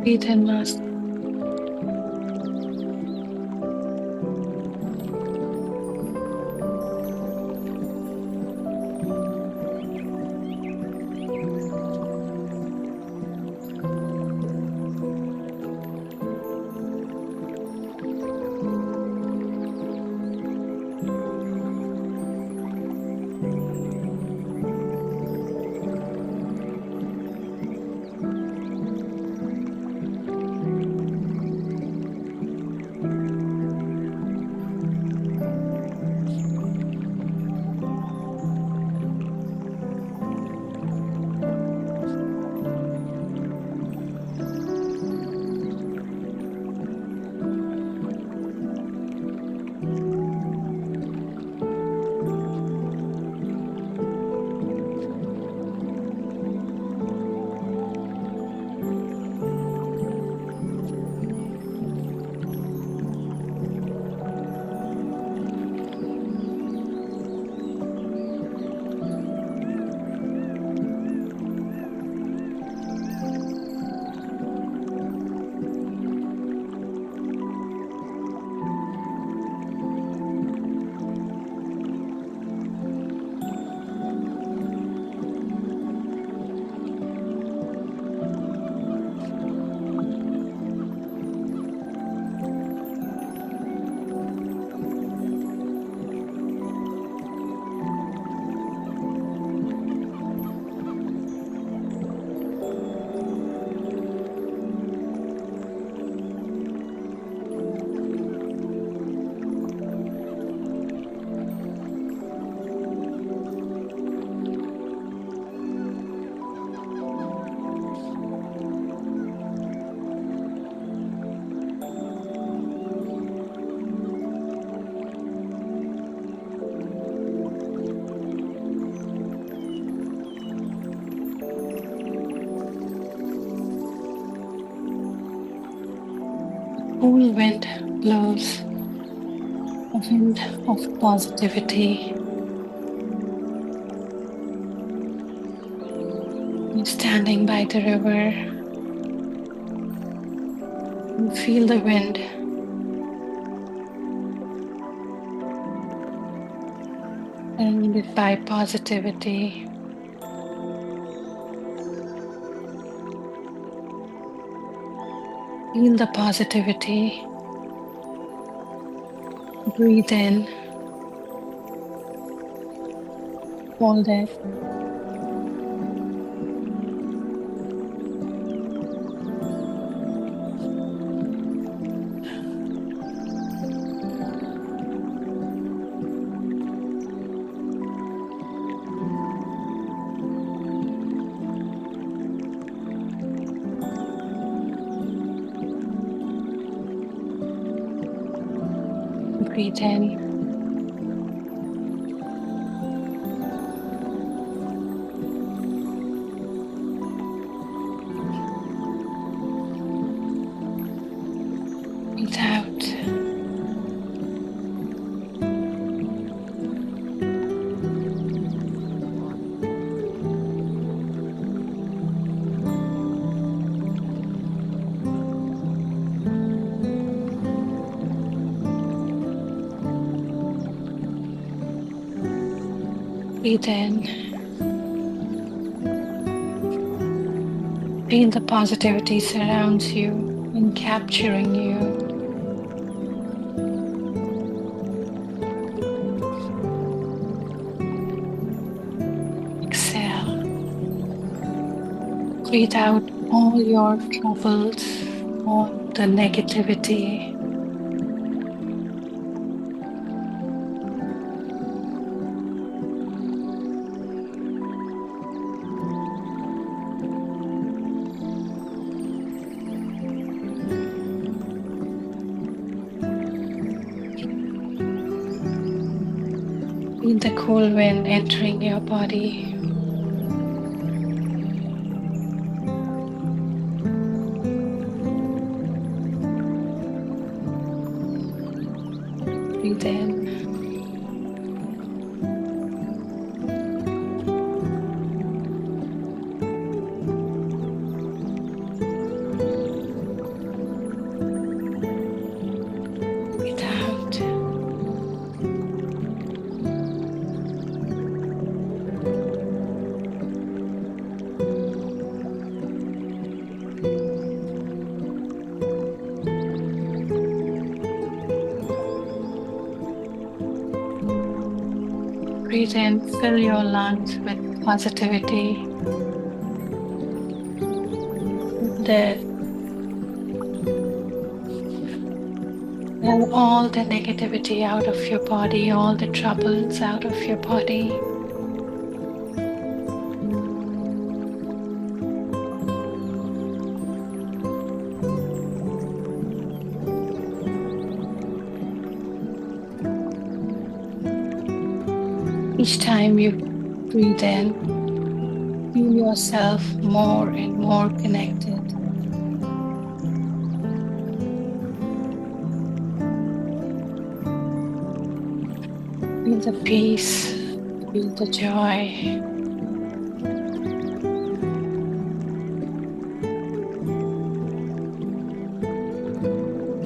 Breathe in, Master. cool wind blows, a wind of positivity. You're standing by the river. You feel the wind. Surrounded by positivity. Feel the positivity. Breathe in. Hold it. Breathe in. Breathe out. Breathe in. Feel the positivity surrounds you and capturing you. Exhale. Breathe out all your troubles, all the negativity. Feel the cool wind entering your body. Breathe in. Breathe out. Breathe in. Fill your lungs with positivity. Expel all the negativity out of your body, all the troubles out of your body. Each time you breathe in, feel yourself more and more connected. Feel the peace, feel the joy.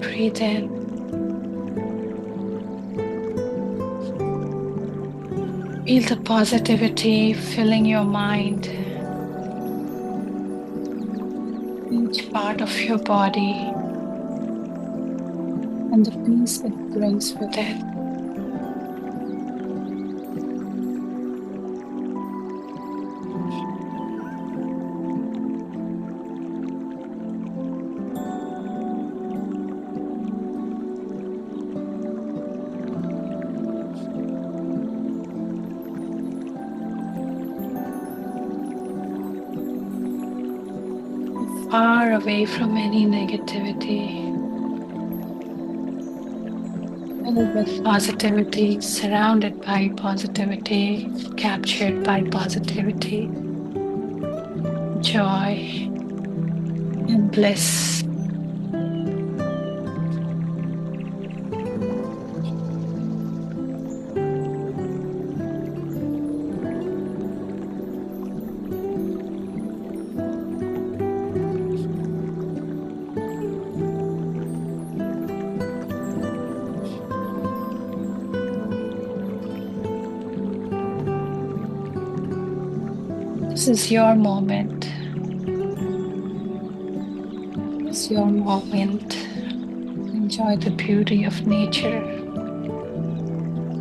Breathe in. Feel the positivity filling your mind, each part of your body, and the peace it brings with it. Far away from any negativity, filled with positivity, surrounded by positivity, captured by positivity, joy and bliss. This is your moment. It's your moment. Enjoy the beauty of nature,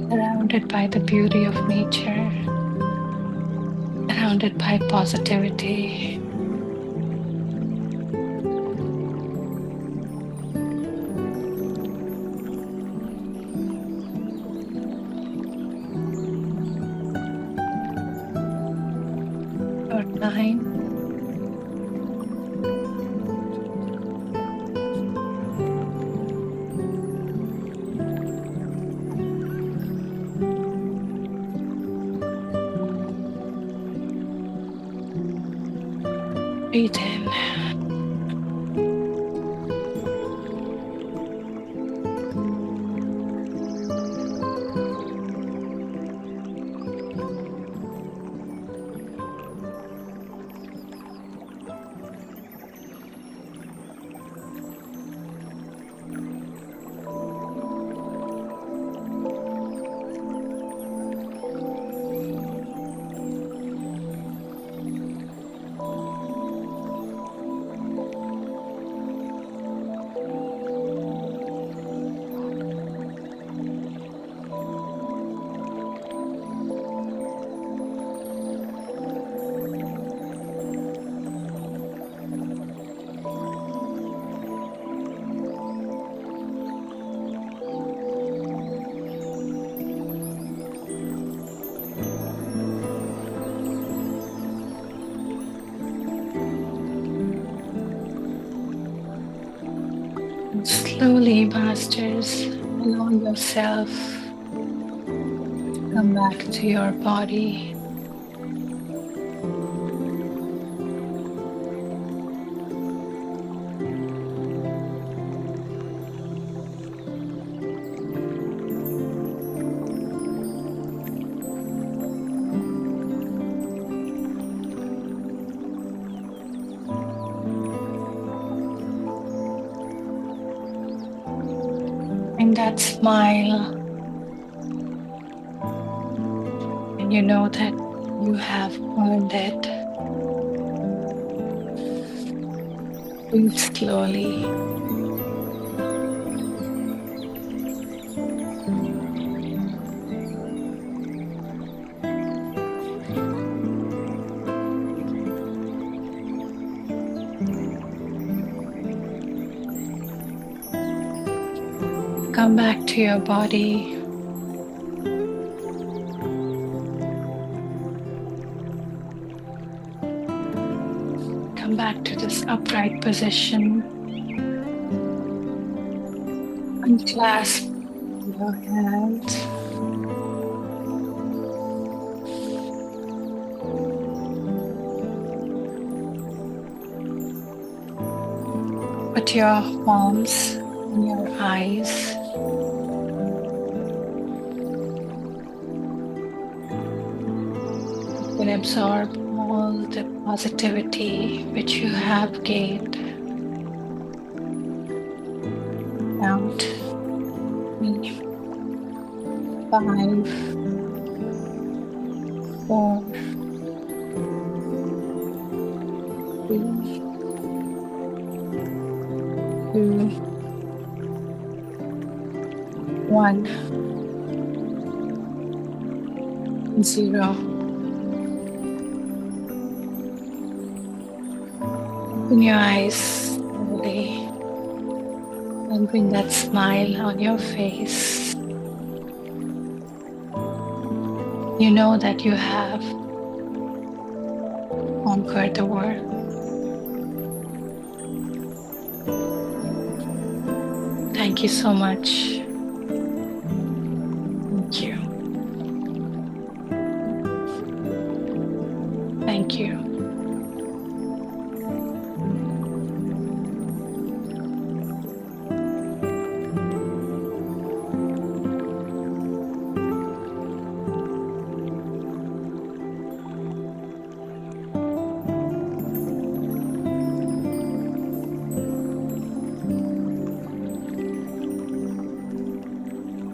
surrounded by the beauty of nature, surrounded by positivity. Your time. Breathe in. Slowly, masters, allow yourself to come back to your body. And that smile, and you know that you have earned it. Breathe slowly. Come back to your body. Come back to this upright position. Unclasp your hands. Put your palms in your eyes. You can absorb all the positivity which you have gained. Count 3, 5, 4, 3, 2, 1, 0. Open your eyes slowly and bring that smile on your face. You know that you have conquered the world. Thank you so much. Thank you. Thank you.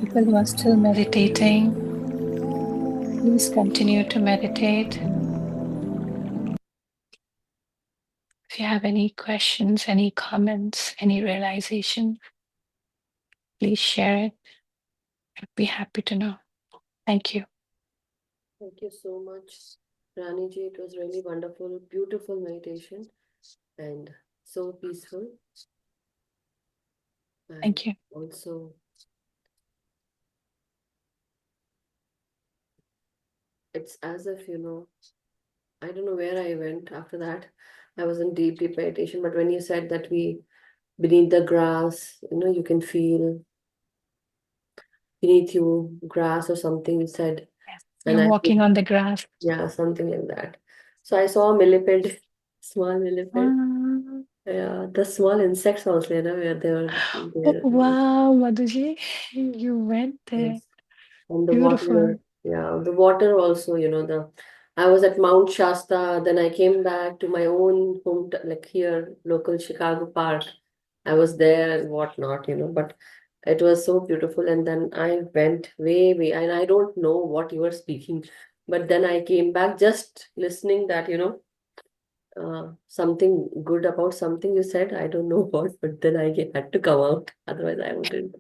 People who are still meditating, please continue to meditate. you have any questions, any comments, any realization, please share it. I'd be happy to know. Thank you. Thank you so much, Rani ji. It was really wonderful, beautiful meditation and so peaceful. And Thank you. also, it's as if, I don't know where I went after that. I was in deep, deep meditation. But when you said that beneath the grass, you can feel beneath you grass or something, you said. Yes. And You're I walking on the grass. yeah, something like that. So I saw a millipede, small millipede. Wow. Yeah, the small insects also, where they were Oh, there. wow, Madhuji, you went there. Yes. And the Beautiful. water, yeah, the water also, I was at Mount Shasta, then I came back to my own home, like here, local Chicago Park. I was there and whatnot, but it was so beautiful. And then I went way, way, and I don't know what you were speaking, but then I came back just listening that, something good about something you said. I don't know what, but then had to come out. Otherwise, I wouldn't.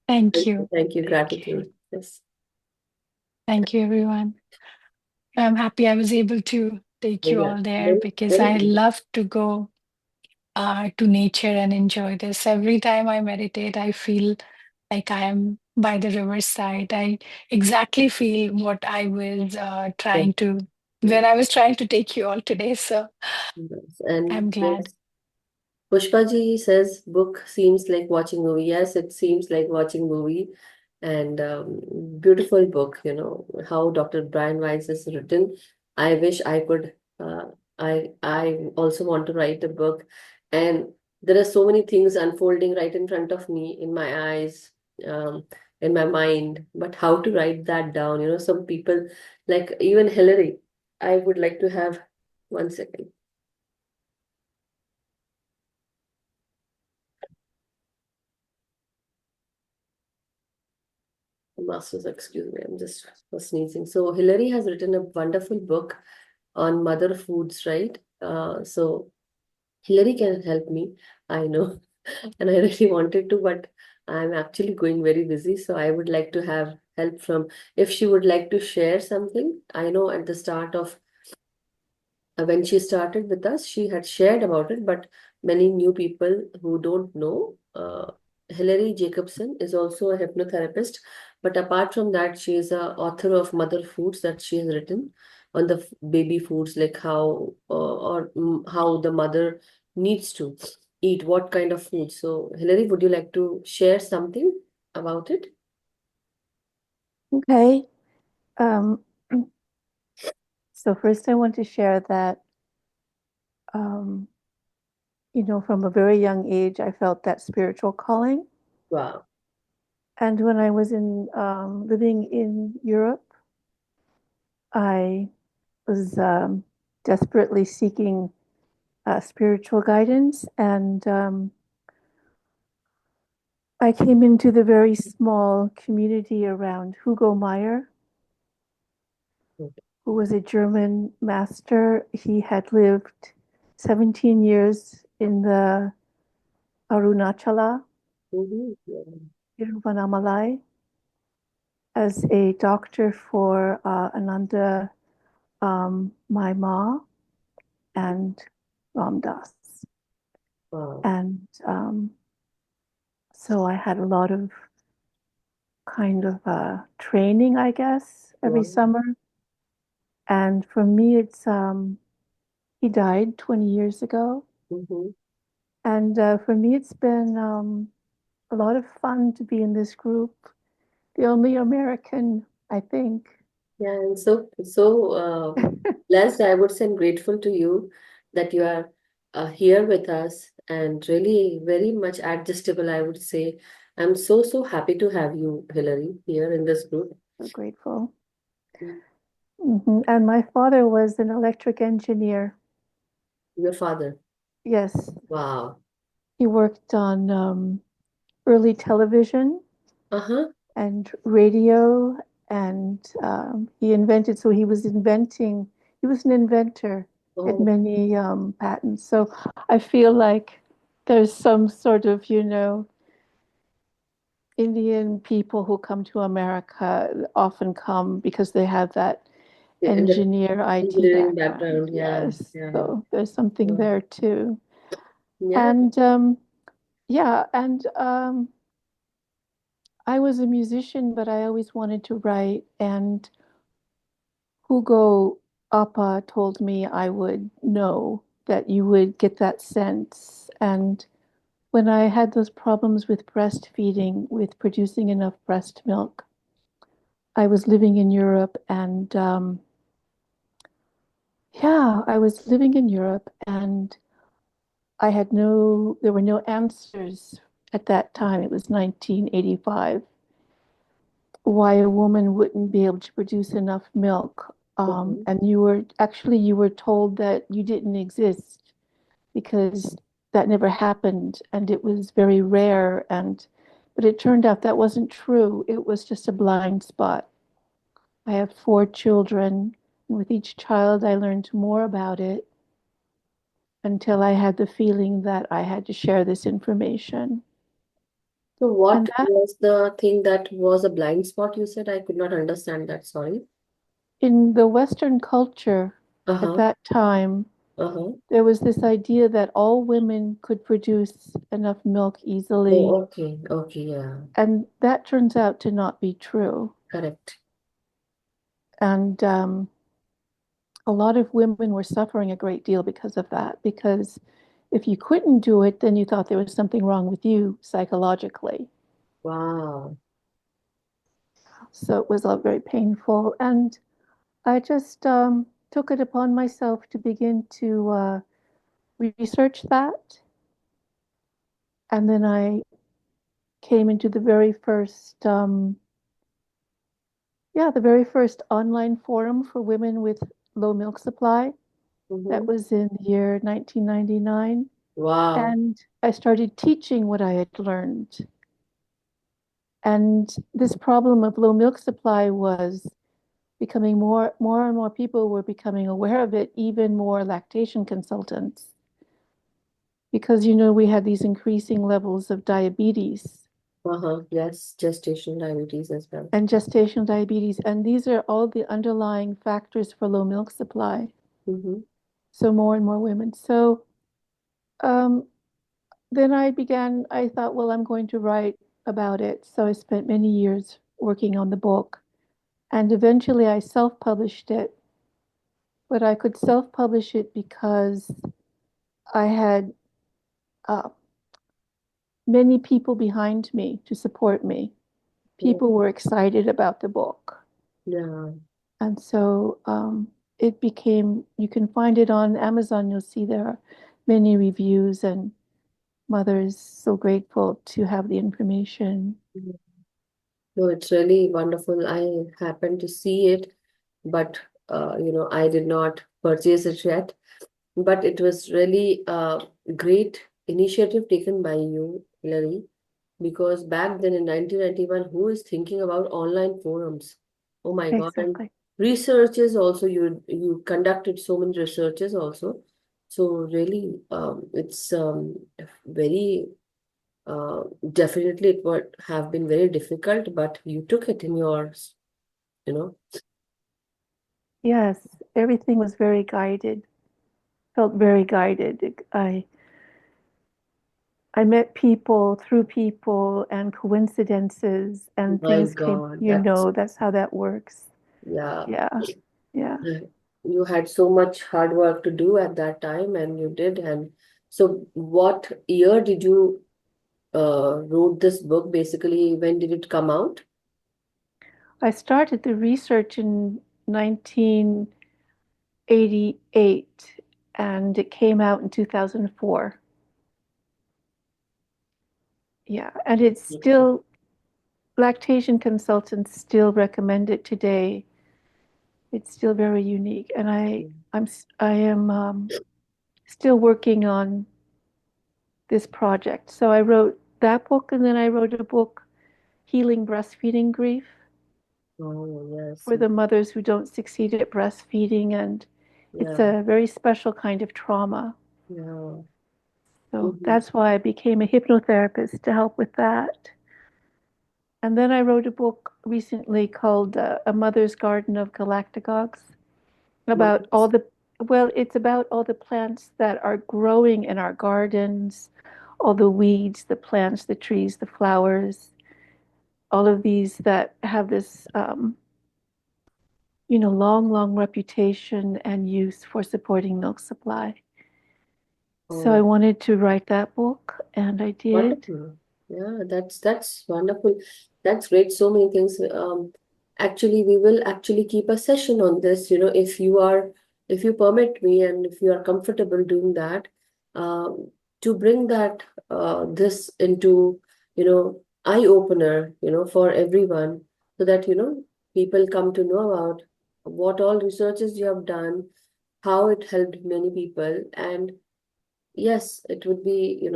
Thank you. Thank you, Thank you. gratitude. Yes. Thank you, everyone. I'm happy I was able to take you Yeah, all there very, because very I good. love to go to nature and enjoy this. Every time I meditate, I feel like I am by the riverside. I exactly feel what I was Yes, trying to, yes, when I was trying to take you all today. So yes. And I'm glad. yes, Pushpaji says book seems like watching movie. Yes, it seems like watching movie, and beautiful book. How Dr. Brian Weiss has written. I wish I could. I also want to write a book, and there are so many things unfolding right in front of me, in my eyes, um, in my mind. But how to write that down? Some people, like even Hillary. I would like to have 1 second. Masters, excuse me, I'm just sneezing. So Hillary has written a wonderful book on mother foods, right? So Hillary can help me, I know, and I really wanted to, but I'm actually going very busy. So I would like to have help from, if she would like to share something. I know at the start of when she started with us, she had shared about it, but many new people who don't know, Hilary Jacobson is also a hypnotherapist. But apart from that, she is a author of Mother Foods that she has written on the baby foods, like how how the mother needs to eat, what kind of food. So, Hilary, would you like to share something about it? Okay. Um, so first I want to share that, um, from a very young age, I felt that spiritual calling. Wow. And when I was living in Europe, I was desperately seeking spiritual guidance. And I came into the very small community around Hugo Meyer, who was a German master. He had lived 17 years in the Arunachala, Mm-hmm. Tiruvannamalai, as a doctor for Ananda my Ma and Ramdas. Wow. And so I had a lot of kind of training, I guess, every Wow. summer. And for me, he died 20 years ago. Mm-hmm. And for me, it's been a lot of fun to be in this group. The only American, I think. Yeah, and blessed, I would say, and grateful to you that you are here with us and really very much adjustable, I would say. I'm so happy to have you, Hillary, here in this group. So grateful. And my father was an electric engineer. Your father. Yes, Wow. he worked on early television Uh-huh. and radio, and he was an inventor. had Oh, many patents. So I feel like there's some sort of, Indian people who come to America often come because they have that yeah, and the engineer IT engineering background. background, yeah, Yes. yeah, So there's something yeah. there too. Yeah. And yeah, and I was a musician, but I always wanted to write. And Hugo Appa told me I would know that you would get that sense. And when I had those problems with breastfeeding, with producing enough breast milk, I was living in Europe and yeah, I was living in Europe and there were no answers at that time. It was 1985, why a woman wouldn't be able to produce enough milk. Mhm. And you were told that you didn't exist because that never happened and it was very rare. But it turned out that wasn't true. It was just a blind spot. I have four children, and with each child, I learned more about it until I had the feeling that I had to share this information. So And what that was the thing that was a blind spot you said? I could not understand that, sorry. in the Western culture at Uh-huh. that time, Uh-huh. there was this idea that all women could produce enough milk easily, Oh, okay. Okay, yeah. and that turns out to not be true. Correct. And a lot of women were suffering a great deal because of that, because if you couldn't do it, then you thought there was something wrong with you psychologically. Wow. So it was all very painful. And I just took it upon myself to begin to research that. And then I came into the very first online forum for women with low milk supply. That Mm-hmm. was in the year 1999. Wow. And I started teaching what I had learned. And this problem of low milk supply was becoming more and more people were becoming aware of it, even more lactation consultants, because we had these increasing levels of diabetes Uh-huh. Yes, gestational diabetes as well. and gestational diabetes, and these are all the underlying factors for low milk supply. Mm-hmm. So more and more women. So um, then I thought, well, I'm going to write about it. So I spent many years working on the book, and eventually I self-published it. But I could self-publish it because I had uh, many people behind me to support me. Yeah. People were excited about the book. Yeah. And so it became, you can find it on Amazon. You'll see there are many reviews, and mothers so grateful to have the information. No, it's really wonderful. I happened to see it, but I did not purchase it yet. But it was really a great initiative taken by you, Hilary, because back then in 1991, who is thinking about online forums? Oh my God. And Exactly. researches also, you conducted so many researches also. So really, it's very definitely it would have been very difficult, but you took it in yours, you know. Yes, everything was very guided, felt very guided. I met people through people and coincidences and My things came, God, that's that's how that works. yeah. Yeah, yeah. You had so much hard work to do at that time, and you did. And so, what year did you wrote this book? Basically, when did it come out? I started the research in 1988 and it came out in 2004. Yeah, and it's still, lactation consultants still recommend it today. It's still very unique. And I am still working on this project. So I wrote that book and then I wrote a book, Healing Breastfeeding Grief, Oh, yes. for the mothers who don't succeed at breastfeeding. And It's Yeah. a very special kind of trauma. Yeah. So Mhm. that's why I became a hypnotherapist to help with that. And then I wrote a book recently called A Mother's Garden of Galactagogues about all Mothers. the, well, it's about all the plants that are growing in our gardens, all the weeds, the plants, the trees, the flowers, all of these that have this, long, long reputation and use for supporting milk supply. So I Oh, wanted to write that book, and I did. wonderful. Yeah, that's wonderful. That's great. So many things. Actually, we will actually keep a session on this, if you permit me and if you are comfortable doing that, to bring that this into, eye opener, for everyone, so that, people come to know about what all researches you have done, how it helped many people, and yes, it would be,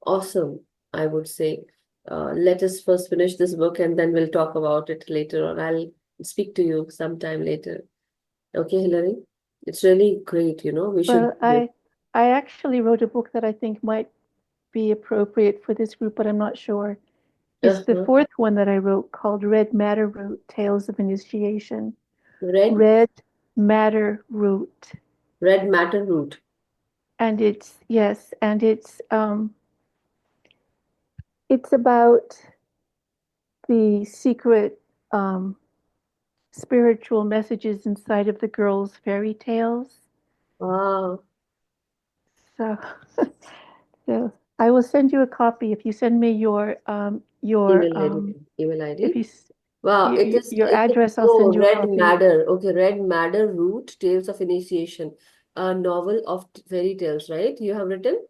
awesome, I would say. Let us first finish this book and then we'll talk about it later on. I'll speak to you sometime later. Okay, Hillary? It's really great, we should Well, do it. I actually wrote a book that I think might be appropriate for this group, but I'm not sure. It's the Uh-huh. fourth one that I wrote called Red Matter Root: Tales of Initiation. Red, Red Matter Root. red matter root. And it's about the secret spiritual messages inside of the girls' fairy tales. Wow. So so I will send you a copy if you send me Email ID. Email if ID. Wow, it is, your address, I'll oh, send you a Red copy. Madder. Okay, Red Madder Root, Tales of Initiation, a novel of fairy tales, right? You have written?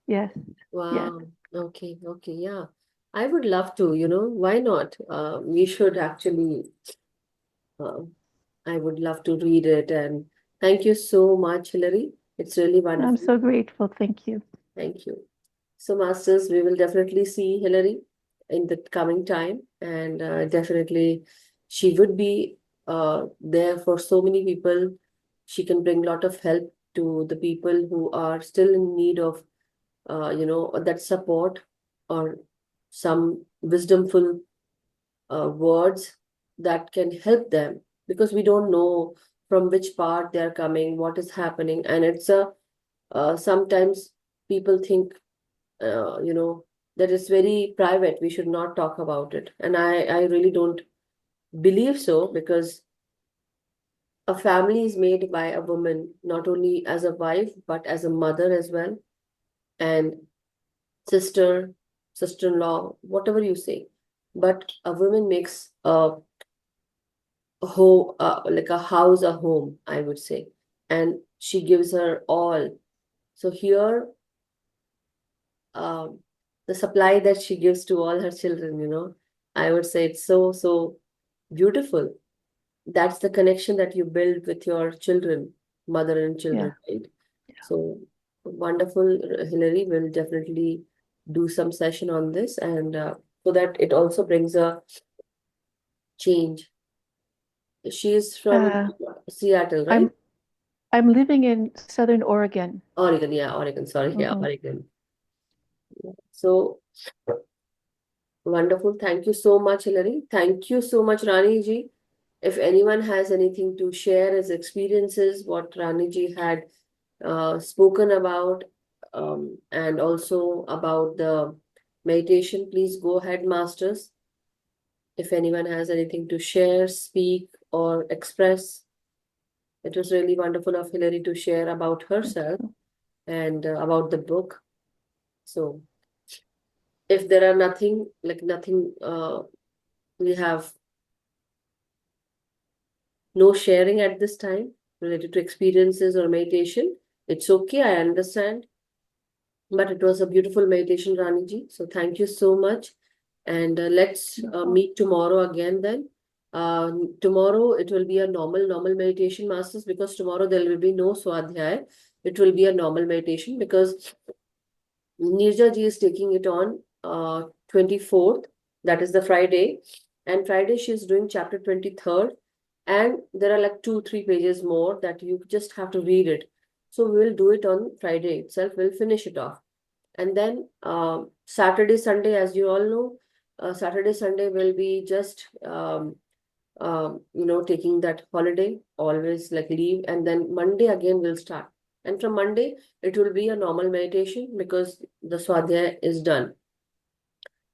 Yes, yes. Wow. Okay, okay, yeah. I would love to, why not? We should actually, uh, I would love to read it. And thank you so much, Hilary. It's really I'm wonderful. so grateful. Thank you. Thank you. So, Masters, we will definitely see Hillary in the coming time, and definitely she would be there for so many people. She can bring a lot of help to the people who are still in need of, that support or some wisdomful words that can help them, because we don't know from which part they're coming, what is happening, and it's a sometimes people think that it's very private, we should not talk about it, and I really don't believe so, because a family is made by a woman, not only as a wife but as a mother as well, and sister, sister-in-law, whatever you say, but a woman makes a home, like a house, a home, I would say, and she gives her all. So here, um, the supply that she gives to all her children, I would say it's so, so beautiful. That's the connection that you build with your children, mother and Yeah. children, right? So wonderful, Hillary. Will definitely do some session on this, and so that it also brings a change. She is from Uh, Seattle, right? I'm I'm living in Southern Oregon. Oregon, yeah, Oregon. Sorry, yeah, Hmm. Oregon. So wonderful. Thank you so much, Hillary. Thank you so much, Rani ji. If anyone has anything to share as experiences, what Rani ji had spoken about, and also about the meditation, please go ahead, masters. If anyone has anything to share, speak, or express, it was really wonderful of Hillary to share about Thank herself you. and about the book. So, if there are nothing, like nothing, we have no sharing at this time related to experiences or meditation. It's okay, I understand. But it was a beautiful meditation, Raniji. So thank you so much. And let's Wonderful. meet tomorrow again then. Tomorrow it will be a normal meditation, masters, because tomorrow there will be no Swadhyaya. It will be a normal meditation because Nirja ji is taking it on 24th, that is the Friday. And Friday she is doing chapter 23rd. And there are like 2-3 pages more that you just have to read it. So we'll do it on Friday itself. We'll finish it off. And then Saturday, Sunday, as you all know, Saturday, Sunday will be just taking that holiday, always like leave, and then Monday again we'll start. And from Monday, it will be a normal meditation because the Swadhyaya is done.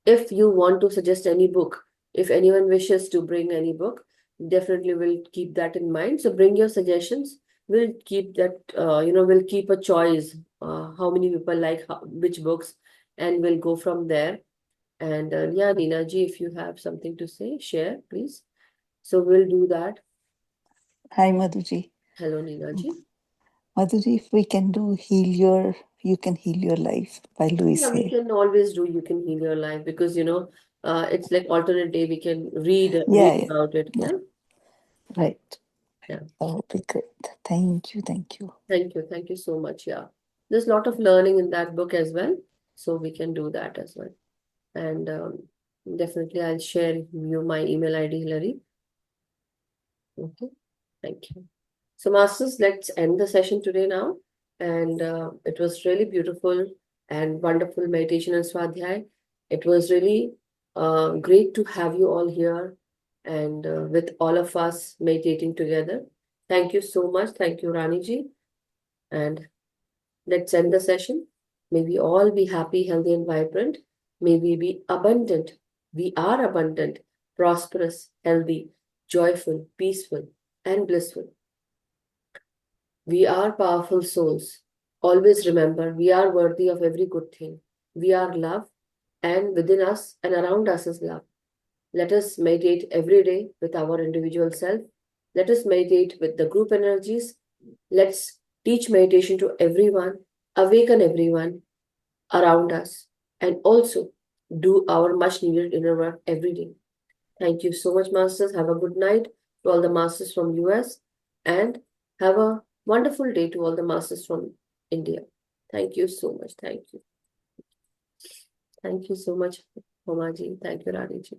If you want to suggest any book, if anyone wishes to bring any book, definitely we'll keep that in mind. So bring your suggestions. We'll keep that, we'll keep a choice, how many people like which books, and we'll go from there. And yeah, Neena ji, if you have something to say, share, please. So we'll do that. Hi, Madhuji. Hello, Neena ji. Madhuji, if we can do You Can Heal Your Life by Louis Yeah, we Hay. can always do You Can Heal Your Life because, it's like alternate day. We can read Yeah. about it. Yeah. Right. Yeah. That would be great. Thank you. Thank you. Thank you so much. Yeah. There's a lot of learning in that book as well. So we can do that as well. And definitely I'll share you my email ID, Hilary. Okay. Thank you. So masters, let's end the session today now. And it was really beautiful and wonderful meditation and Swadhyay. It was really great to have you all here and with all of us meditating together. Thank you so much. Thank you, Rani ji. And let's end the session. May we all be happy, healthy, and vibrant. May we be abundant. We are abundant, prosperous, healthy, joyful, peaceful, and blissful. We are powerful souls. Always remember, we are worthy of every good thing. We are love, and within us and around us is love. Let us meditate every day with our individual self. Let us meditate with the group energies. Let's teach meditation to everyone, awaken everyone around us, and also do our much needed inner work every day. Thank you so much, masters. Have a good night to all the masters from US, and have a wonderful day to all the masters from India. Thank you so much. Thank you. Thank you so much, Homaji. Thank you, Radhi ji.